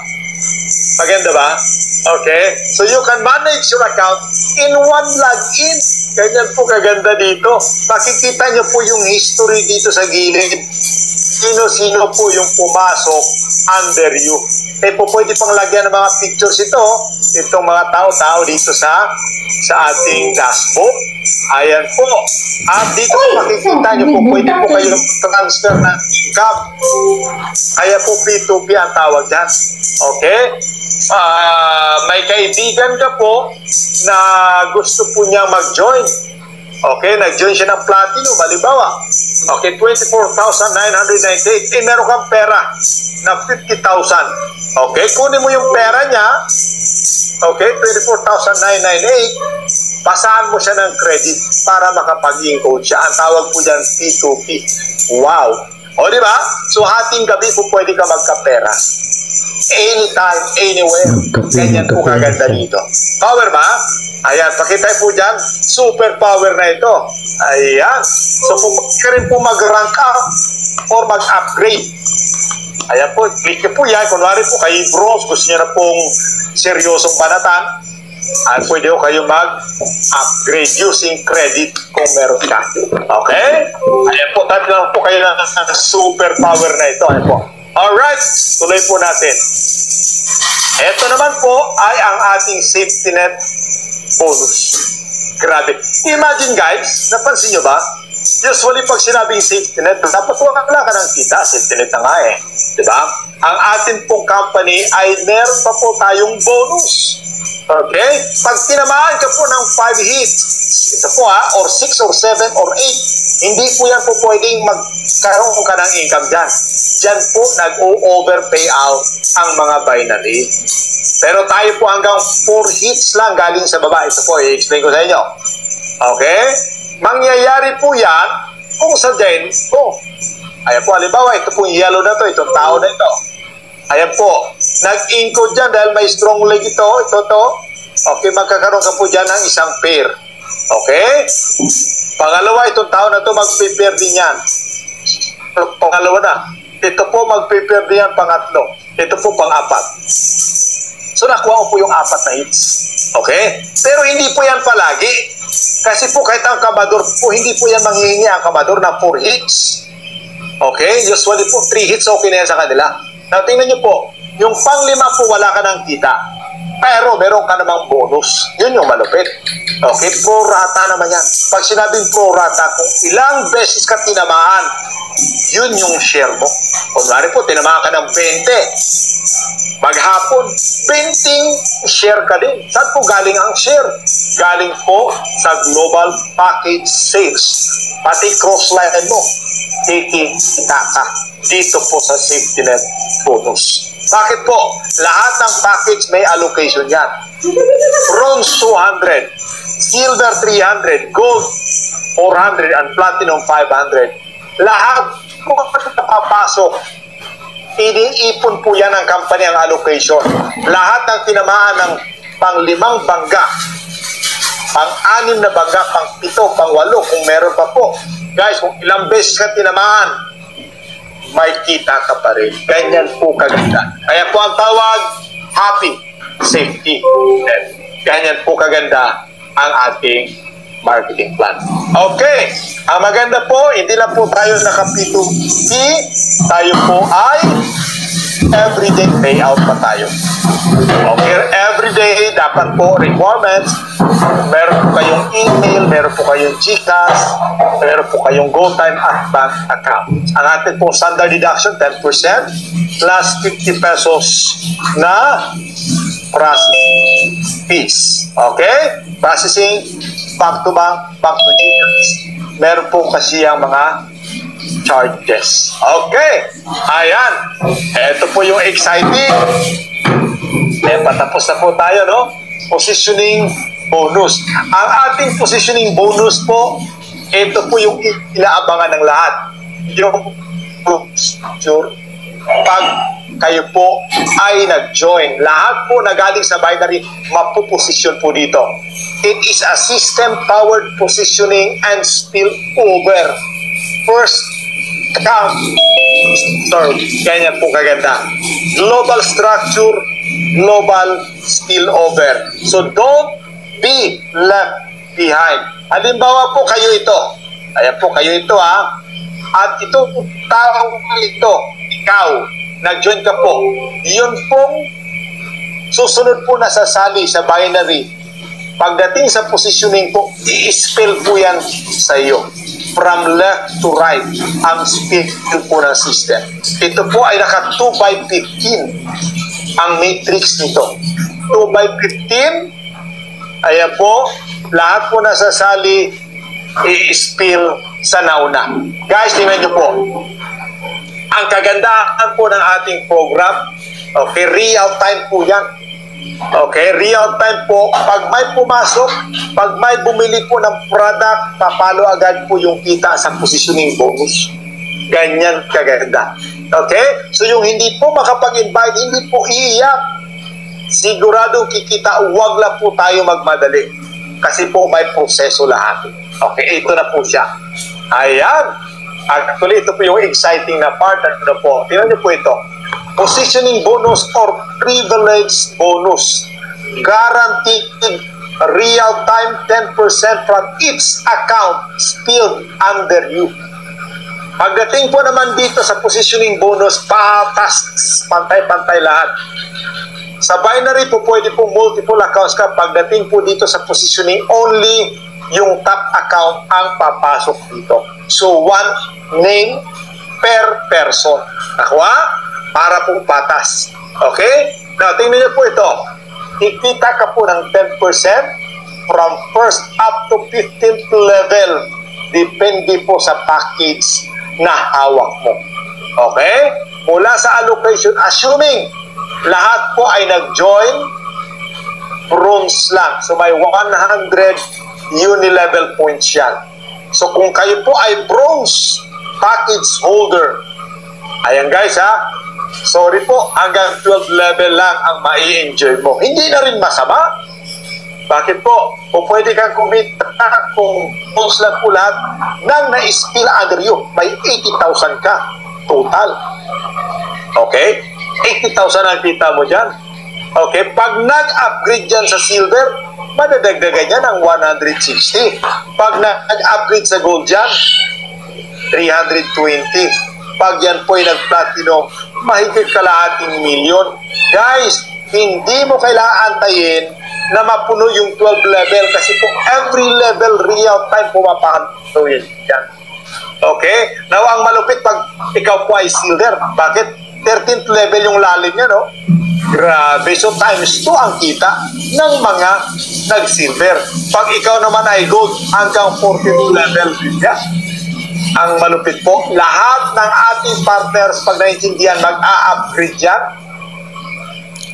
Maganda ba? Okay? So you can manage your account in one login. Ganyan po kaganda dito. Makikita nyo po yung history dito sa gilid. Sino-sino po yung pumasok under you. Eh po pwede pang lagyan ng mga pictures ito. Itong mga tao-tao dito sa ating dashboard. Ayan po. At dito po makikita nyo po, pwede po kayo transfer ng income. Kaya po P2P ang tawag dyan. Okay? May kaibigan ka po na gusto po niya mag-join. Okay, nag-join siya ng platinum, halimbawa. Okay, 24,998. Eh, meron kang pera na 50,000. Okay, kunin mo yung pera niya. Okay, 24,998. Pasahan mo siya ng credit para makapag-encode siya. Ang tawag po dyan, P2P. Wow! O, di ba? So, hating gabi po pwede ka magkapera. Anytime, anywhere. Ganyan po kaganda dito. Power ba? Ayan, pakita po dyan. Super power na ito. Ayan. So, kung ka rin po mag-rank up or mag-upgrade. Ayan po, click nyo po yan. Kunwari po kay bronze, gusto nyo na pong seryosong banatan. At pwede ko kayo mag-upgrade using credit kung meron ka. Okay? Ayan po, type lang po kayo ng super power na ito. Ayan po. Alright, tuloy po natin. Ito naman po ay ang ating safety net bonus. Grabe. Imagine guys, napansin nyo ba? Usually pag sinabing safety net, dapat wala ka ng kita. Safety net na nga eh. Diba? Ang ating pong company ay meron pa po tayong bonus. Okay? Pag tinamaan ka po ng 5 hits, ito po or 6 or 7 or 8, hindi po yan po pwedeng magkaroon ka ng income dyan. Dyan po nag-o-overpay out ang mga binary. Pero tayo po hanggang 4 hits lang galing sa baba. Ito po, i-explain ko sa inyo. Okay? Mangyayari po yan kung sa din po, ayan po, halimbawa, ito pong yellow na to, itong tao na ito. Ayan po, nag-encode dyan dahil may strong leg ito, to. Okay, magkakaroon ka po dyan ng isang pair. Okay? Pangalawa, itong tao na to, mag-pair din yan. Pangalawa na. Ito po, mag-pair din yan, pangatlo. Ito po, pang-apat. So, nakuha ko po yung 4 na hits. Okay? Pero hindi po yan palagi. Kasi po, kahit ang kamador po, hindi po yan manghihingi ang kamador ng 4 hits. Okay? Usually po, 3 hits, okay na yan sa kanila. Now, tingnan nyo po, yung pang-5 po, wala ka ng kita. Pero meron ka namang bonus. Yun yung malupit. Okay, pro rata naman yan. Pag sinabing pro rata, kung ilang beses ka tinamaan, yun yung share mo. Kunwari po, tinamaan ka ng 20. Maghapon, 20 share ka din. Saan po galing ang share? Galing po sa global package sales. Pati cross-line mo, kikita ka dito po sa safety net bonus. Bakit po? Lahat ng package may allocation yan. Bronze 200, silver 300, gold 400, and platinum 500. Lahat po napapasok. Iniipon po yan ng company ang allocation. Lahat ng tinamaan ng pang-5 bangga, pang-6 na bangga, pang-7, pang-8, kung meron pa po. Guys, kung ilang beses ka tinamaan, may kita ka pa rin. Ganyan po kaganda. Kaya po ang tawag, happy safety net. Ganyan po kaganda ang ating marketing plan. Okay. Ang maganda po, hindi lang po tayo naka-P2P. Tayo po ay everyday payout pa tayo. Okay. Everyday, dapat po requirements. Meron po kayong email, meron po kayong GCash, meron po kayong GoTime at bank account. Ang ating po standard deduction, 10% plus 50 pesos na processing fees. Okay? Processing, back to bank, back to GCash. Meron po kasi ang mga charges. Okay. Ayan. Ito po yung exciting. Patapos na po tayo, no? Positioning bonus. Ang ating positioning bonus po, ito po yung inaabangan ng lahat. Yung pag kayo po ay nag-join. Lahat po na galing sa binary, mapuposisyon po dito. It is a system-powered positioning and spillover. First come, serve. Ganyan po kaganda. Global structure, global spillover. So don't be left behind. Halimbawa po kayo ito. Ayan po kayo ito ha. At itong tao ito, ikaw, nag-join ka po. Yun pong susunod po na sasali sa binary. Pagdating sa positioning po, i-spell po yan sa iyo. From left to right, ang spell po ng system. Ito po ay naka 2 by 15 ang matrix nito. 2 by 15, ayan po, lahat po nasasali, i-spell sa nauna. Guys, tingnan nyo po. Ang kagandahan po ng ating program, okay, real time po yan. Okay, real time po. Pag may pumasok, pag may bumili po ng product, papalo agad po yung kita sa positioning bonus. Ganyan kaganda. Okay? So yung hindi po makapag-invite, hindi po iiyak. Siguradong kikita, huwag lang po tayo magmadali. Kasi po may proseso lahat. Okay, ito na po siya. Ayan. Actually, ito po yung exciting na part. Ano po? Tingnan niyo po ito. Positioning bonus or privilege bonus. Guaranteed real-time 10% from each account spilled under you. Pagdating po naman dito sa positioning bonus, patas, pantay-pantay lahat. Sa binary po, pwede po multiple accounts ka. Pagdating po dito sa positioning, only yung top account ang papasok dito. So, one name per person. Nakuha? Para pong patas. Okay? Now, tingnan niyo po ito. Kikita ka po ng 10% from first up to 15th level. Depende po sa package na hawak mo. Okay? Mula sa allocation, assuming lahat po ay nag-join, bronze lang. So, may 100 uni-level points yan. So kung kayo po ay bronze package holder, ayan guys ha, sorry po, hanggang 12 level lang ang mai-enjoy mo. Hindi na rin masama. Bakit po? O pwede kang kumita kung bronze lang po lahat nang na-spill under you. May 80,000 ka total. Okay? 80,000 ang kita mo dyan. Okay? Pag nag-upgrade dyan sa silver, madadagdagan yan ng 160. Pag nag-upgrade sa gold dyan, 320. Pag yan po ay nag-platinum, mahigit kalahating milyon. Guys, hindi mo kailangan antayin na mapuno yung 12 level kasi po every level real time pumapakanto yan. Okay? Now, ang malupit pag ikaw po ay silver. Bakit? 13th level yung lalim niya, no? Grabe. So, times 2 ang kita ng mga nag-silver. Pag ikaw naman ay gold, hanggang 42 level. Yeah. Ang malupit po, lahat ng ating partners, pag naintindihan, mag-a-upgrade yan.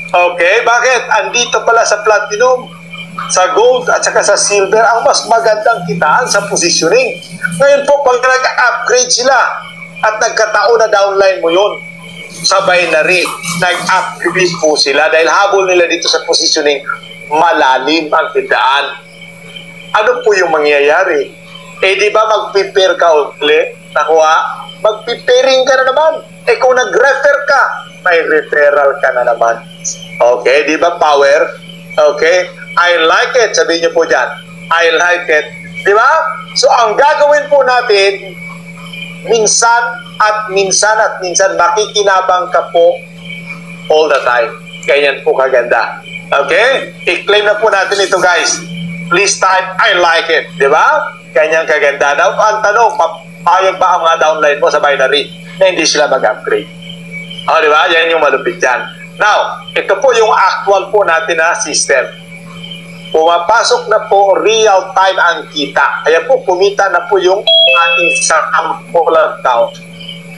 Okay, bakit? Andito pala sa platinum, sa gold, at saka sa silver, ang mas magandang kitaan sa positioning. Ngayon po, pag nag-upgrade sila, at nagkataon na downline mo yun, sa binary, nag-upgrade po sila, dahil habol nila dito sa positioning, malalim ang kitaan. Ano po yung mangyayari? Eh, di ba mag-prepare ka ulit? Nakuha? Mag-preparing ka na naman. Eh, kung nag-refer ka, may referral ka na naman. Okay, di ba power? Okay, I like it. Sabihin niyo po dyan, I like it. Di ba? So, ang gagawin po natin, minsan at minsan makikinabang ka po all the time. Ganyan po kaganda. Okay? I-claim na po natin ito, guys. Please type, I like it. Di ba? Ganyan kaganda. Now, ang tanong, papayag ba ang mga downline mo sa binary na hindi sila mag-upgrade? O, di ba? Yan yung malupit dyan. Now, ito po yung actual po natin na system. Pumapasok na po real time ang kita. Kaya po, kumita na po yung ating sample account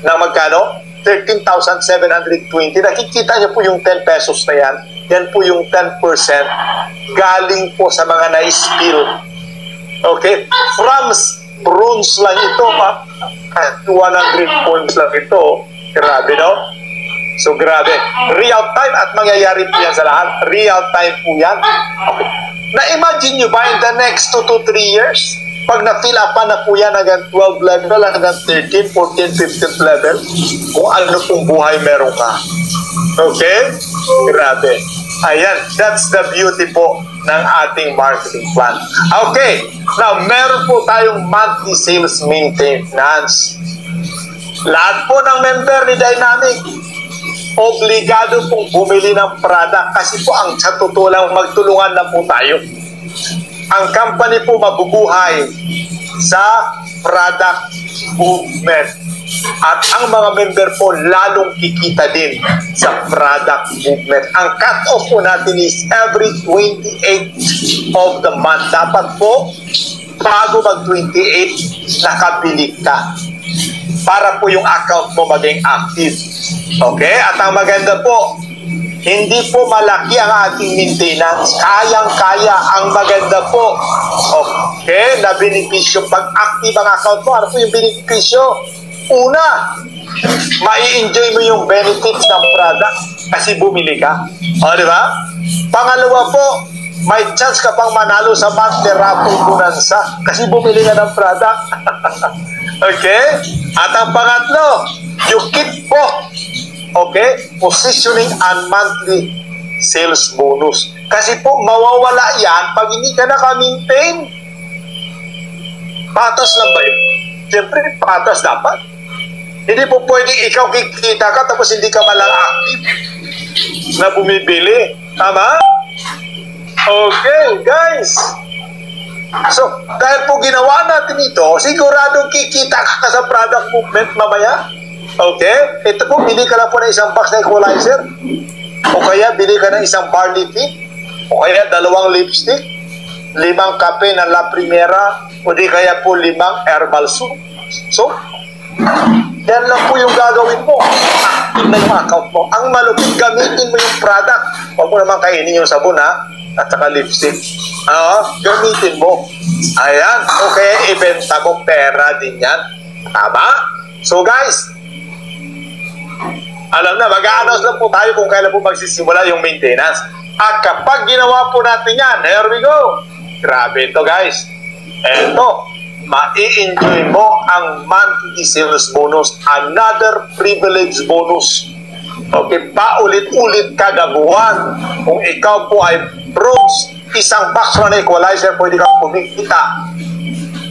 na magkano? 13,720. Nakikita niyo po yung 10 pesos na yan. Yan po yung 10% galing po sa mga na-spill. Okay? From bronze lang ito, 100 points lang ito. Grabe, no? So, grabe. Real time at mangyayari po yan sa lahat. Real time po yan. Okay. Na-imagine nyo ba in the next 2 to 3 years, pag na-fill up na po yan hanggang 12 level, hanggang 13, 14, 15 level, kung ano pong buhay meron ka. Okay? Grabe. Ayan, that's the beauty po ng ating marketing plan. Okay, now meron po tayong monthly sales maintenance. Lahat po ng member ni Dynamic, obligado pong bumili ng product kasi po ang sa totoo lang magtulungan na po tayo. Ang company po mabubuhay sa product movement. At ang mga member po lalong kikita din sa product movement. Ang cut-off po natin is every 28th of the month. Dapat po, bago mag-28, nakabili ka. Para po yung account mo maging active. Okay? At ang maganda po, hindi po malaki ang ating maintenance. Kayang-kaya ang maganda po. Okay? Na benepisyo. Pag active ang account mo, ano po yung benepisyo? Una, mai-enjoy mo yung benefits ng product kasi bumili ka. O, di ba? Pangalawa po, may chance ka pang manalo sa monthly raffle bonanza kasi bumili ka ng product. Okay? At ang pangatlo, you keep po, okay, positioning and monthly sales bonus. Kasi po, mawawala yan pag hindi ka naka-maintain. Patas lang ba yun? Siyempre, patas dapat. Hindi po pwedeng ikaw kikita ka tapos hindi ka malang active na bumibili. Tama? Okay, guys. So, dahil po ginawa natin ito, siguradong kikita ka sa product movement mamaya. Okay? Ito po, bili ka lang po ng isang box na equalizer. O kaya, bili ka ng isang barley tea. O kaya, 2 lipstick. 5 kape ng La Primera. O di kaya po 5 herbal soup. So, yan lang po yung gagawin mo. Active na yung account mo. Ang malupit, gamitin mo yung product. Huwag mo naman kainin yung sabon, ha? At saka lipstick. Gamitin mo. Ayan. Okay, ibenta mo, pera din yan. Tama? So guys, alam na, mag-a-announce lang po tayo kung kailan po magsisimula yung maintenance. At kapag ginawa po natin yan, here we go. Grabe ito guys. Eto, mai-enjoy mo ang monthly sales bonus. Another privilege bonus. Okay, paulit-ulit kada buwan. Kung ikaw po ay bronze, isang box na equalizer, pwede kang kumikita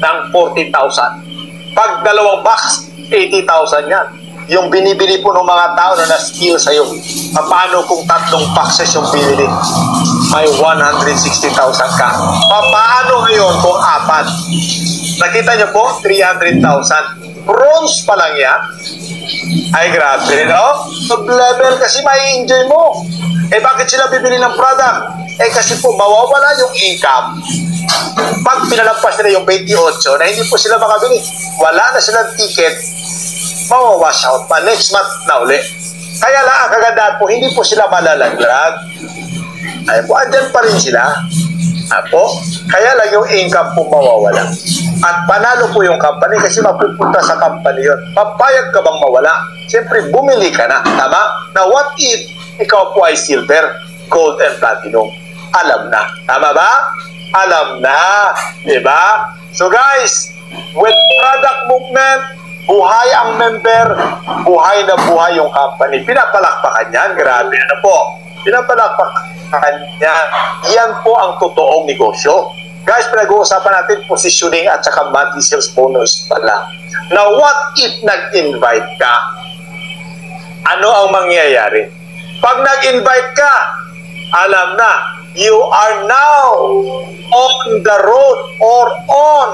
ng 40,000. Pag dalawang box, 80,000 yan. Yung binibili po ng mga tao na na-skill sa'yo. Paano kung tatlong boxes yung binili? May 160,000 ka. Paano ngayon kung apat? Nakita niyo po, 300,000. Bronze pa lang yan. Ay, grabe rin, Sub-level kasi may enjoy mo. Bakit sila bibili ng product? Kasi po, mawawala yung income. Pag pinalampas nila yung 28 na hindi po sila makabili, wala na silang ticket, mawawash out pa. Next month na uli. Kaya lang, ang kagandaan po, hindi po sila malalaglag. Ay po, andyan pa rin sila. Kaya lang yung income po mawawala. At panalo po yung company kasi mapupunta sa company yun. Papayag ka bang mawala? Siyempre, bumili ka na. Tama? Now, what if ikaw po ay silver, gold, and platinum? Alam na. Tama ba? Alam na. Diba? So guys, with product movement, buhay ang member, buhay na buhay yung company. Pinapalakpakan yan. Grabe. Ano po? Pinapalakpakan yan. Yan po ang totoong negosyo. Guys, pinag-uusapan natin positioning at saka monthly sales bonus pala. Now, what if nag-invite ka? Ano ang mangyayari? Pag nag-invite ka, alam na, you are now on the road or on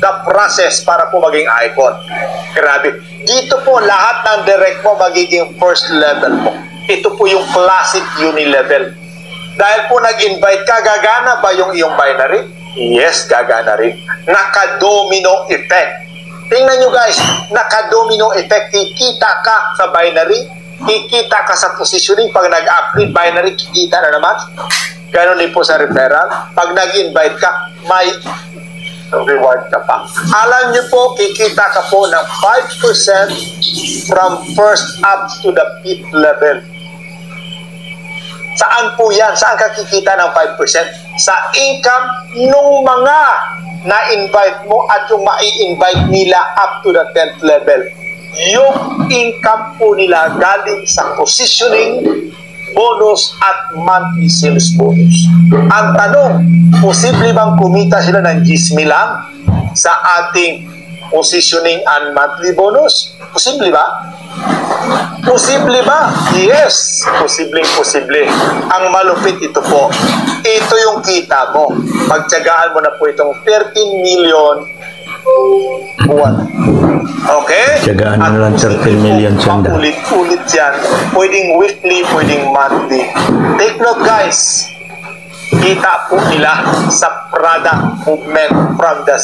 the process para po maging icon. Grabe. Dito po lahat ng direct mo magiging first level mo. Ito po yung classic uni-level. Dahil po nag-invite ka, gagana ba yung iyong binary? Yes, gagana rin. Naka-domino effect. Tingnan nyo guys, naka-domino effect. Kikita ka sa binary, kikita ka sa positioning. Pag nag-upgrade binary, kikita na naman. Ganon din po sa referral. Pag nag-invite ka, may reward ka pa. Alam nyo po, kikita ka po ng 5% from first up to the 5th level. Saan po yan? Saan ka kikita ng 5%? Sa income nung mga na-invite mo at yung mai-invite nila up to the 10th level. Yung income po nila galing sa positioning, bonus at monthly sales bonus. Ang tanong, posible bang kumita sila ng 10,000 lang sa ating positioning and monthly bonus? Posible ba? Posible ba? Yes, posible. Ang malupit ito po, ito yung kita mo. Pagtyagaan mo na po itong 13 million buwan. Okay? Tyagaan mo lang 13 million sanda. Ulit-ulit yan. Pwedeng weekly, pwedeng monthly. Take note guys. Kita po nila sa product movement from the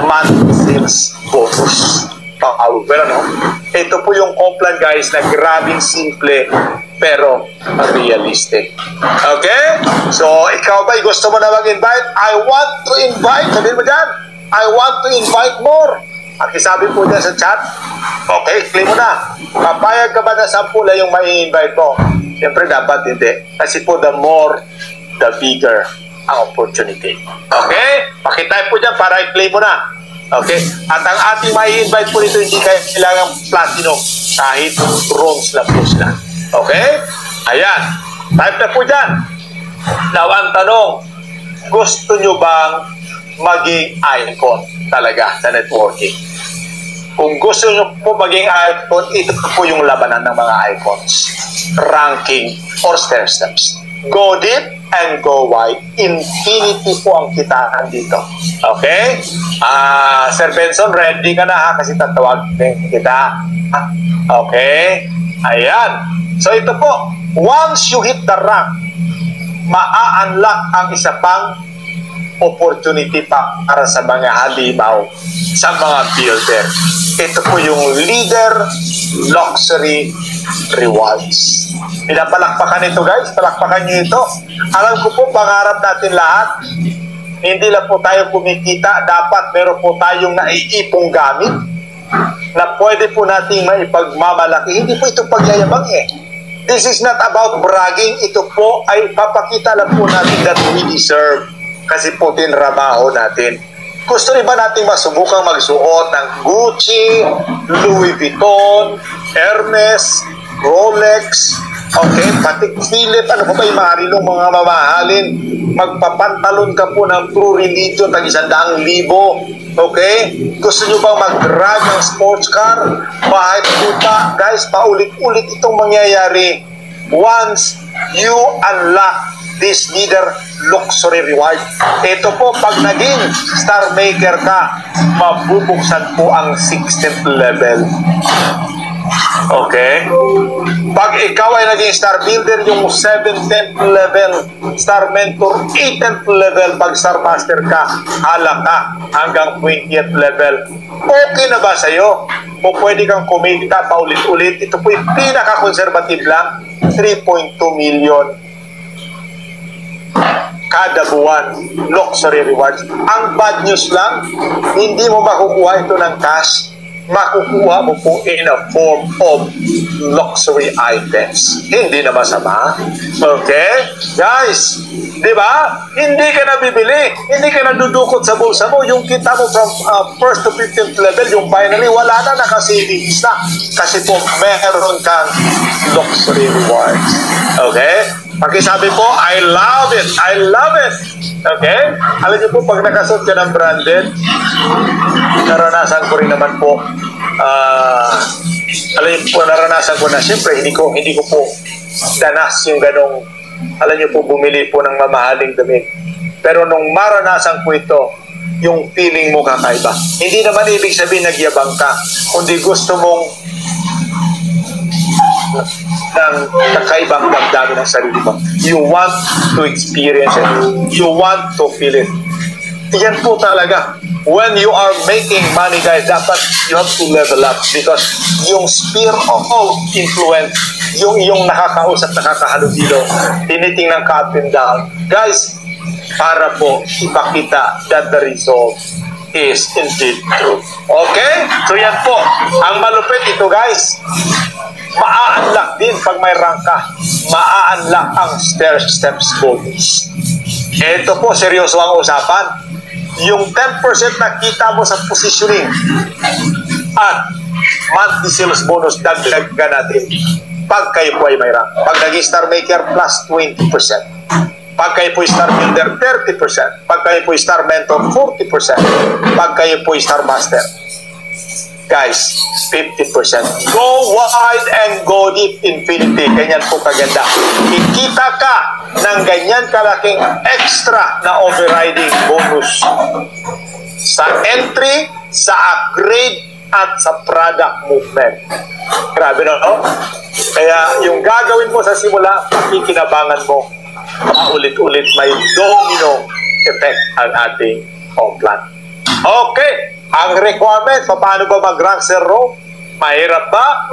monthly sales bonus. Pero no? Ito po yung Complan guys na grabing simple pero realistic. Okay? So, ikaw ba gusto mo na mag-invite? I want to invite. Sabihin mo dyan, I want to invite more. Sabi po dyan sa chat. Okay, claim mo na. Papayag ka ba na 10 lang yung mai-invite mo? Siyempre dapat hindi. Kasi po the more, the bigger ang opportunity. Okay? Pakitay po dyan para i-claim mo na. Okay? At ang ating mai-invite po nito hindi kailangan platinum. Kahit bronze na po sila. Okay? Ayan. Type na po dyan. Now, ang tanong, gusto nyo bang maging icon talaga sa networking? Kung gusto nyo po maging icon, ito po yung labanan ng mga icons. Ranking or stair steps. Go deep and go wide. Infinity po ang kitaan dito. Okay? Sir Benson, ready ka na ha? Kasi tatawagin kita. Okay? Ayan. So ito po, once you hit the rank, maa-unlock ang isa pang opportunity pa para sa mga halimaw, sa mga builder. Ito po yung leader luxury rewards. Pinapalakpakan ito guys, palakpakan nyo ito. Alam ko po, pangarap natin lahat, hindi lang po tayo kumikita, dapat meron po tayong naiipong gamit na pwede po nating maipagmamalaki. Hindi po ito pagyayabang eh. This is not about bragging. Ito po ay papakita lang po natin that we deserve. Kasi po tinrabaho natin. Gusto rin ba natin masubukang magsuot ng Gucci, Louis Vuitton, Hermes, Rolex, okay, pati Philip, ano pa ba yung maharilong mga mamahalin? Magpapantalon ka po ng True Religion ng 100,000, okay? Gusto nyo bang mag-drag ng sports car? Kahit puta, guys, paulit-ulit itong mangyayari once you unlock this leader luxury reward. Ito po, pag naging star maker ka, mabubuksan po ang 16th level. Okay? Pag ikaw ay naging star builder, yung 17th level, star mentor, 18th level, pag star master ka, hala ka hanggang 20th level. Okay na ba sa'yo? O pwede kang kumita paulit-ulit? Ito po yung pinaka-conservative lang, 3.2 million kada buwan, luxury rewards. Ang bad news lang, hindi mo makukuha ito ng cash, makukuha mo po in a form of luxury items. Hindi na masama. Okay? Guys, di ba? Hindi ka na bibili, hindi ka na dudukot sa bulsa mo. Yung kita mo from first to 15th level, yung finally, wala na, naka-savings na. Kasi po, meron kang luxury rewards. Okay? Pakisabi po, I love it. I love it. Okay? Alam niyo po, pag nakasuot ka ng branded, naranasan ko rin naman po, alam niyo po, naranasan ko na, siyempre, hindi ko po danas yung ganong, alam niyo po, bumili po ng mamahaling damit. Pero nung maranasan ko ito, yung feeling mo kakaiba. Hindi naman ibig sabihin nagyabang ka, kundi gusto mong ng kakaibang damdamin ng sarili mo. You want to experience it. You want to feel it. Yan po talaga. When you are making money, guys, dapat you have to level up because yung sphere of influence, yung nakakausap, nakakahalubilo, tinitingnan ka up and down. Guys, para po ipakita that the result is indeed true. Okay? So yan po. Ang malupit ito, guys, maa-unlock din pag may rank ka. Maa-unlock ang steps bonus. Ito po, seryoso ang usapan. Yung 10% na kita mo sa positioning at monthly sales bonus, dagdag ka natin pag kayo po ay may rank. Pag naging star maker, plus 20%. Pag kayo po star builder, 30%. Pag kayo po star mentor, 40%. Pag kayo po star master, guys, 50%. Go wide and go deep, infinity. Ganyan po kaganda. Kikita ka ng ganyan kalaking extra na overriding bonus sa entry, sa upgrade, at sa product movement. Grabe no? Kaya yung gagawin mo sa simula, pakikinabangan mo. Paulit-ulit may domino effect ang ating plan. Okay. Ang requirement, paano ba mag-rank Sir Ro? Mahirap ba?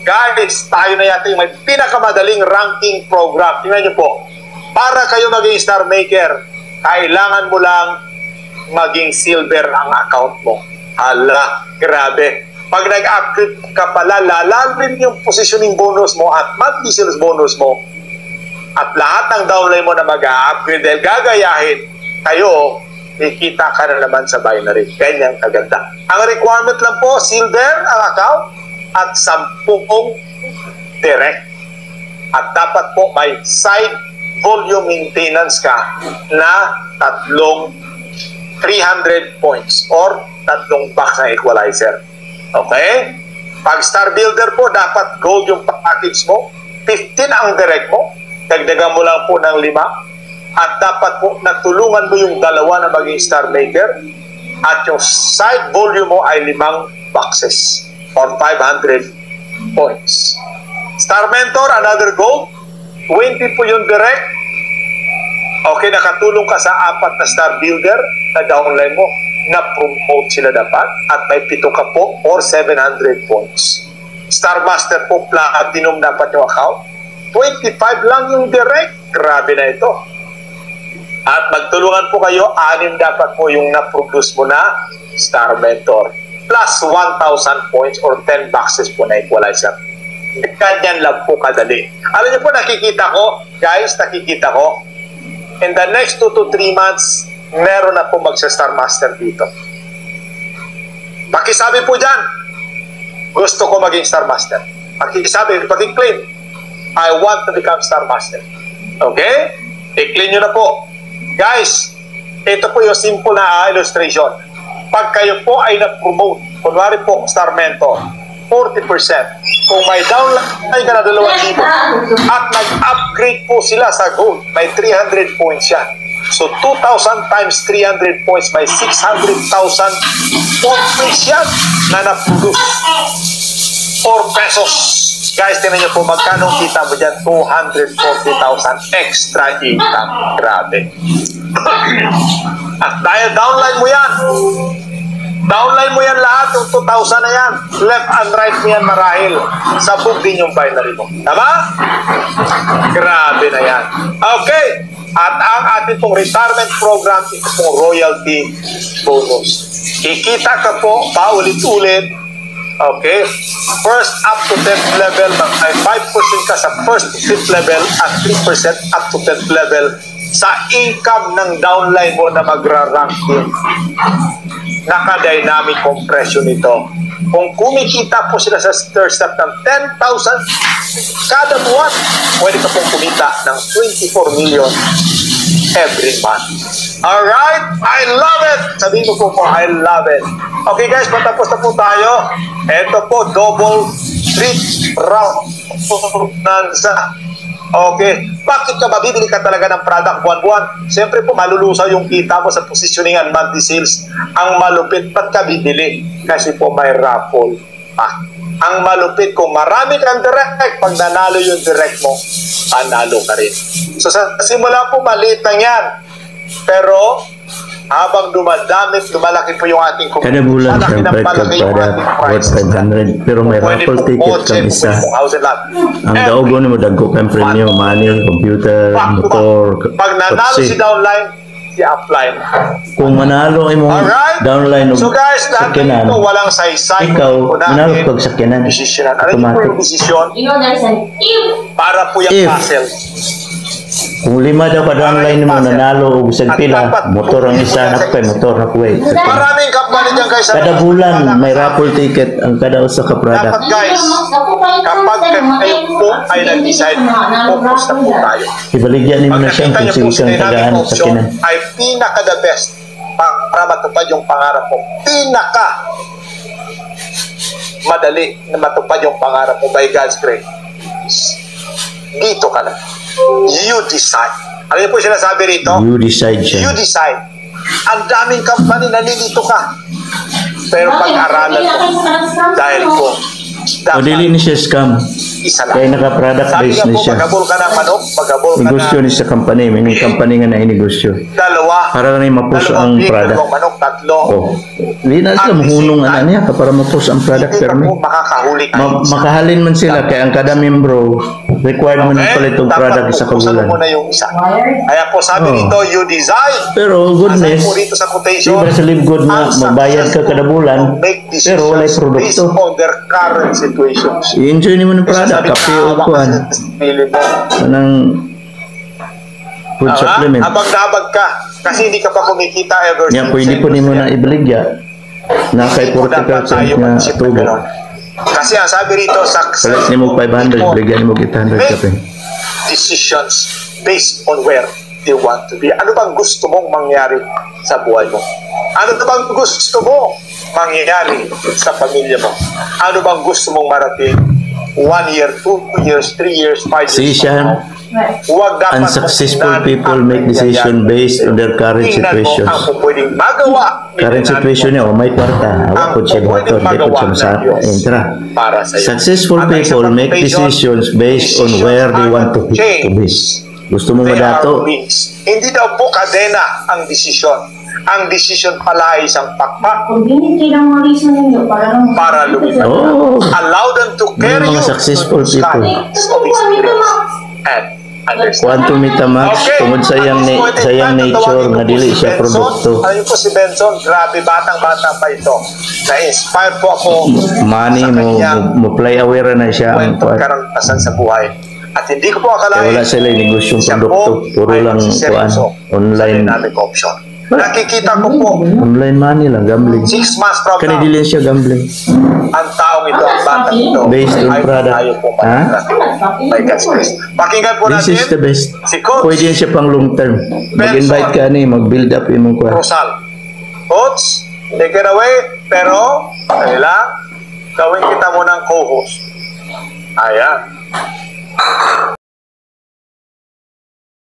Guys, tayo na yata yung may pinakamadaling ranking program. Tingnan nyo po, para kayo maging star maker, kailangan mo lang maging silver ang account mo. Hala, grabe. Pag nag-upgrade ka pala, lalalim yung positioning bonus mo at monthly sales bonus mo. At lahat ng downline mo na mag-upgrade dahil gagayahin kayo, ikita ka na naman sa binary. Ganyan kaganda. Ang requirement lang po, silver ang account at 10 direct. At dapat po may side volume maintenance ka na 300 points or 3 box na equalizer. Okay? Pag star builder po, dapat gold yung package mo. 15 ang direct mo. Dagdagan mo lang po ng 5. At dapat po natulungan mo yung dalawa na maging star maker at yung side volume mo ay 5 boxes or 500 points. Star mentor, another goal. 20 po yung direct. Okay, nakatulong ka sa 4 na star builder na downline mo. Na-promote sila dapat at may 7 ka po or 700 points. Star Master po, platinum dapat yung account. 25 lang yung direct. Grabe na ito. At magtulungan po kayo, 6 dapat po yung na-produce mo na Star Mentor. Plus 1,000 points or 10 boxes po na equalizer. Ganyan lang po kadali. Alam niyo po, nakikita ko, guys, nakikita ko, in the next 2 to 3 months, meron na po magsa-Star Master dito. Pakisabi po dyan, gusto ko maging Star Master. Pakisabi, pakiclaim, I want to become Star Master. Okay? I-claim nyo na po. Guys, ito po yung simple na illustration. Pag kayo po ay nag-promote, kunwari po Star Mentor, 40%. Kung may downline ka na 2,000 at nag-upgrade po sila sa gold, may 300 points yan. So 2,000 times 300 points, may 600,000 points yan na na-produce. 4 pesos. Guys, tingnan nyo po magkano kita mo dyan, 240,000 extra income. Grabe. At dahil downline mo yan, lahat, yung 2,000 na yan, left and right mo yan marahil, sabog din yung binary mo. Tama? Grabe na yan. Okay. At ang ating pong retirement program, ito pong royalty bonus. Kikita ka po, paulit-ulit. Okay? First up to 10th level, ay 5% ka sa first to 5th level at 3% up to 10th level sa income ng downline mo na magra-rank din. Naka-dynamic compression ito. Kung kumikita po sila sa first step ng 10,000 kada buwan, pwede ka pong kumita ng 24 million every month. Alright? I love it! Sabihin mo po, I love it. Okay guys, patapos na po tayo. Ito po, double treat round. Okay. Bakit ka mabibili ka talaga ng product buwan-buwan? Siyempre po, malulusaw yung kita mo sa positioning and monthly sales. Ang malupit, ba't ka bibili? Kasi po may raffle. Ang malupit, kung marami kang direct, pag nanalo yung direct mo, panalo ka rin. So sa simula po, maliit lang yan. Pero habang lumalaki po yung ating community. Kada bulan siyempre worth 500 pero may raffle ticket kang isa. Ang daogon mo dagko kang premium, money, computer, motor, pag nanalo si downline, si upline. Kung manalo ay mo downline so guys, lahat dito walang saysay. Ikaw, manalo pag sakyanan. Automatic decision. Para po yung puzzle. Kung 5 daw pa downline mo nanalo o bisag pila, motor ang isa na kay motor na kuwait. Maraming company dyan guys. Kada bulan may raffle ticket ang kada usa ka product. Dapat guys, kapag kayo po ay nag-decide, focus na po tayo. Ibaligyan niyo na siyang kung sige kang tagaan sa kinan. Ay pinaka the best para matupad yung pangarap mo. Pinaka madali na matupad yung pangarap mo by God's grace. Dito ka na. You decide. Ano yung po sinasabi rito? You decide siya. You decide. Ang daming company nalilito ka. Pero pag-aralan mo, dahil po, o dili ni siya scam. Isa lang. Kaya naka-product based na siya. Magabol ka ng manok, magabol ka ng negosyo ni sa company. May company nga na inegosyo. Dalawa. Para na mapush ang product. Manok, tatlo. Oh. Hindi na sila mahunong na niya para mapush ang product. Hindi ka po makakahuli kayo. Makahalin man sila. Kaya ang kada membro required mo ng palit ng product sa kabulan. Mo na yung isa. Kaya po sabi rito, you decide. Pero goodness, po rito sa quotation, iba sa live good na magbayad ka kada bulan, pero walay produkto. Based on their current situations. I-enjoy niyo ng product. Kape o kuhan. Anong food supplement. Habag-habag ka. Kasi hindi ka pa kumikita ever. Yan, pwede po niyo na ibaligya. Naka 40% na tubo. Kasi ang sabi rito, palit niyo mo 500, ibaligyan niyo mo 800 kape. Decisions based on where you want to be. Ano bang gusto mong mangyari sa buhay mo? Ano bang gusto mo mangyari sa pamilya mo? Ano bang gusto mong marating? 1 year, 2 years, 3 years, 5 years. See, Sean, unsuccessful people make decision based on their current situations. Current situation niya, may kwarta. Awak po siya motor, di po siya sa successful people make decisions based on where they want to be. Gusto mo madato? Hindi daw po kadena ang desisyon. Ang decision pala ay isang pakpak para lumipad. Allow them to yung mga you successful to people. study, experience, and understand. Quantum Metamax, tungod sa iyang, sa iyang nature, nga dili siya produkto. Alam niyo po si Benson, grabe, batang-bata pa ito. Na-inspire po ako Money sa mo, kanyang play aware na siya ang kwentong karanasan sa buhay. At hindi ko po Kaya akalain wala sila yung negosyong siya produkto, po puro ay lang magsiseryoso online. sa dynamic option. Nakikita ko po, Online money lang, gambling. 6 months from Kani now, dili siya gambling. ang taong ito, ang batang ito, Based on ay product. tayo po Ha? by God's grace. Pakinggan po This natin is the best. si Coach Pwede yan siya pang long term. Mag-invite ka ni, mag-build up imong kwa. Rosal. Coach, take it away, pero, kailang, gawin kita mo ng co-host. Ayan.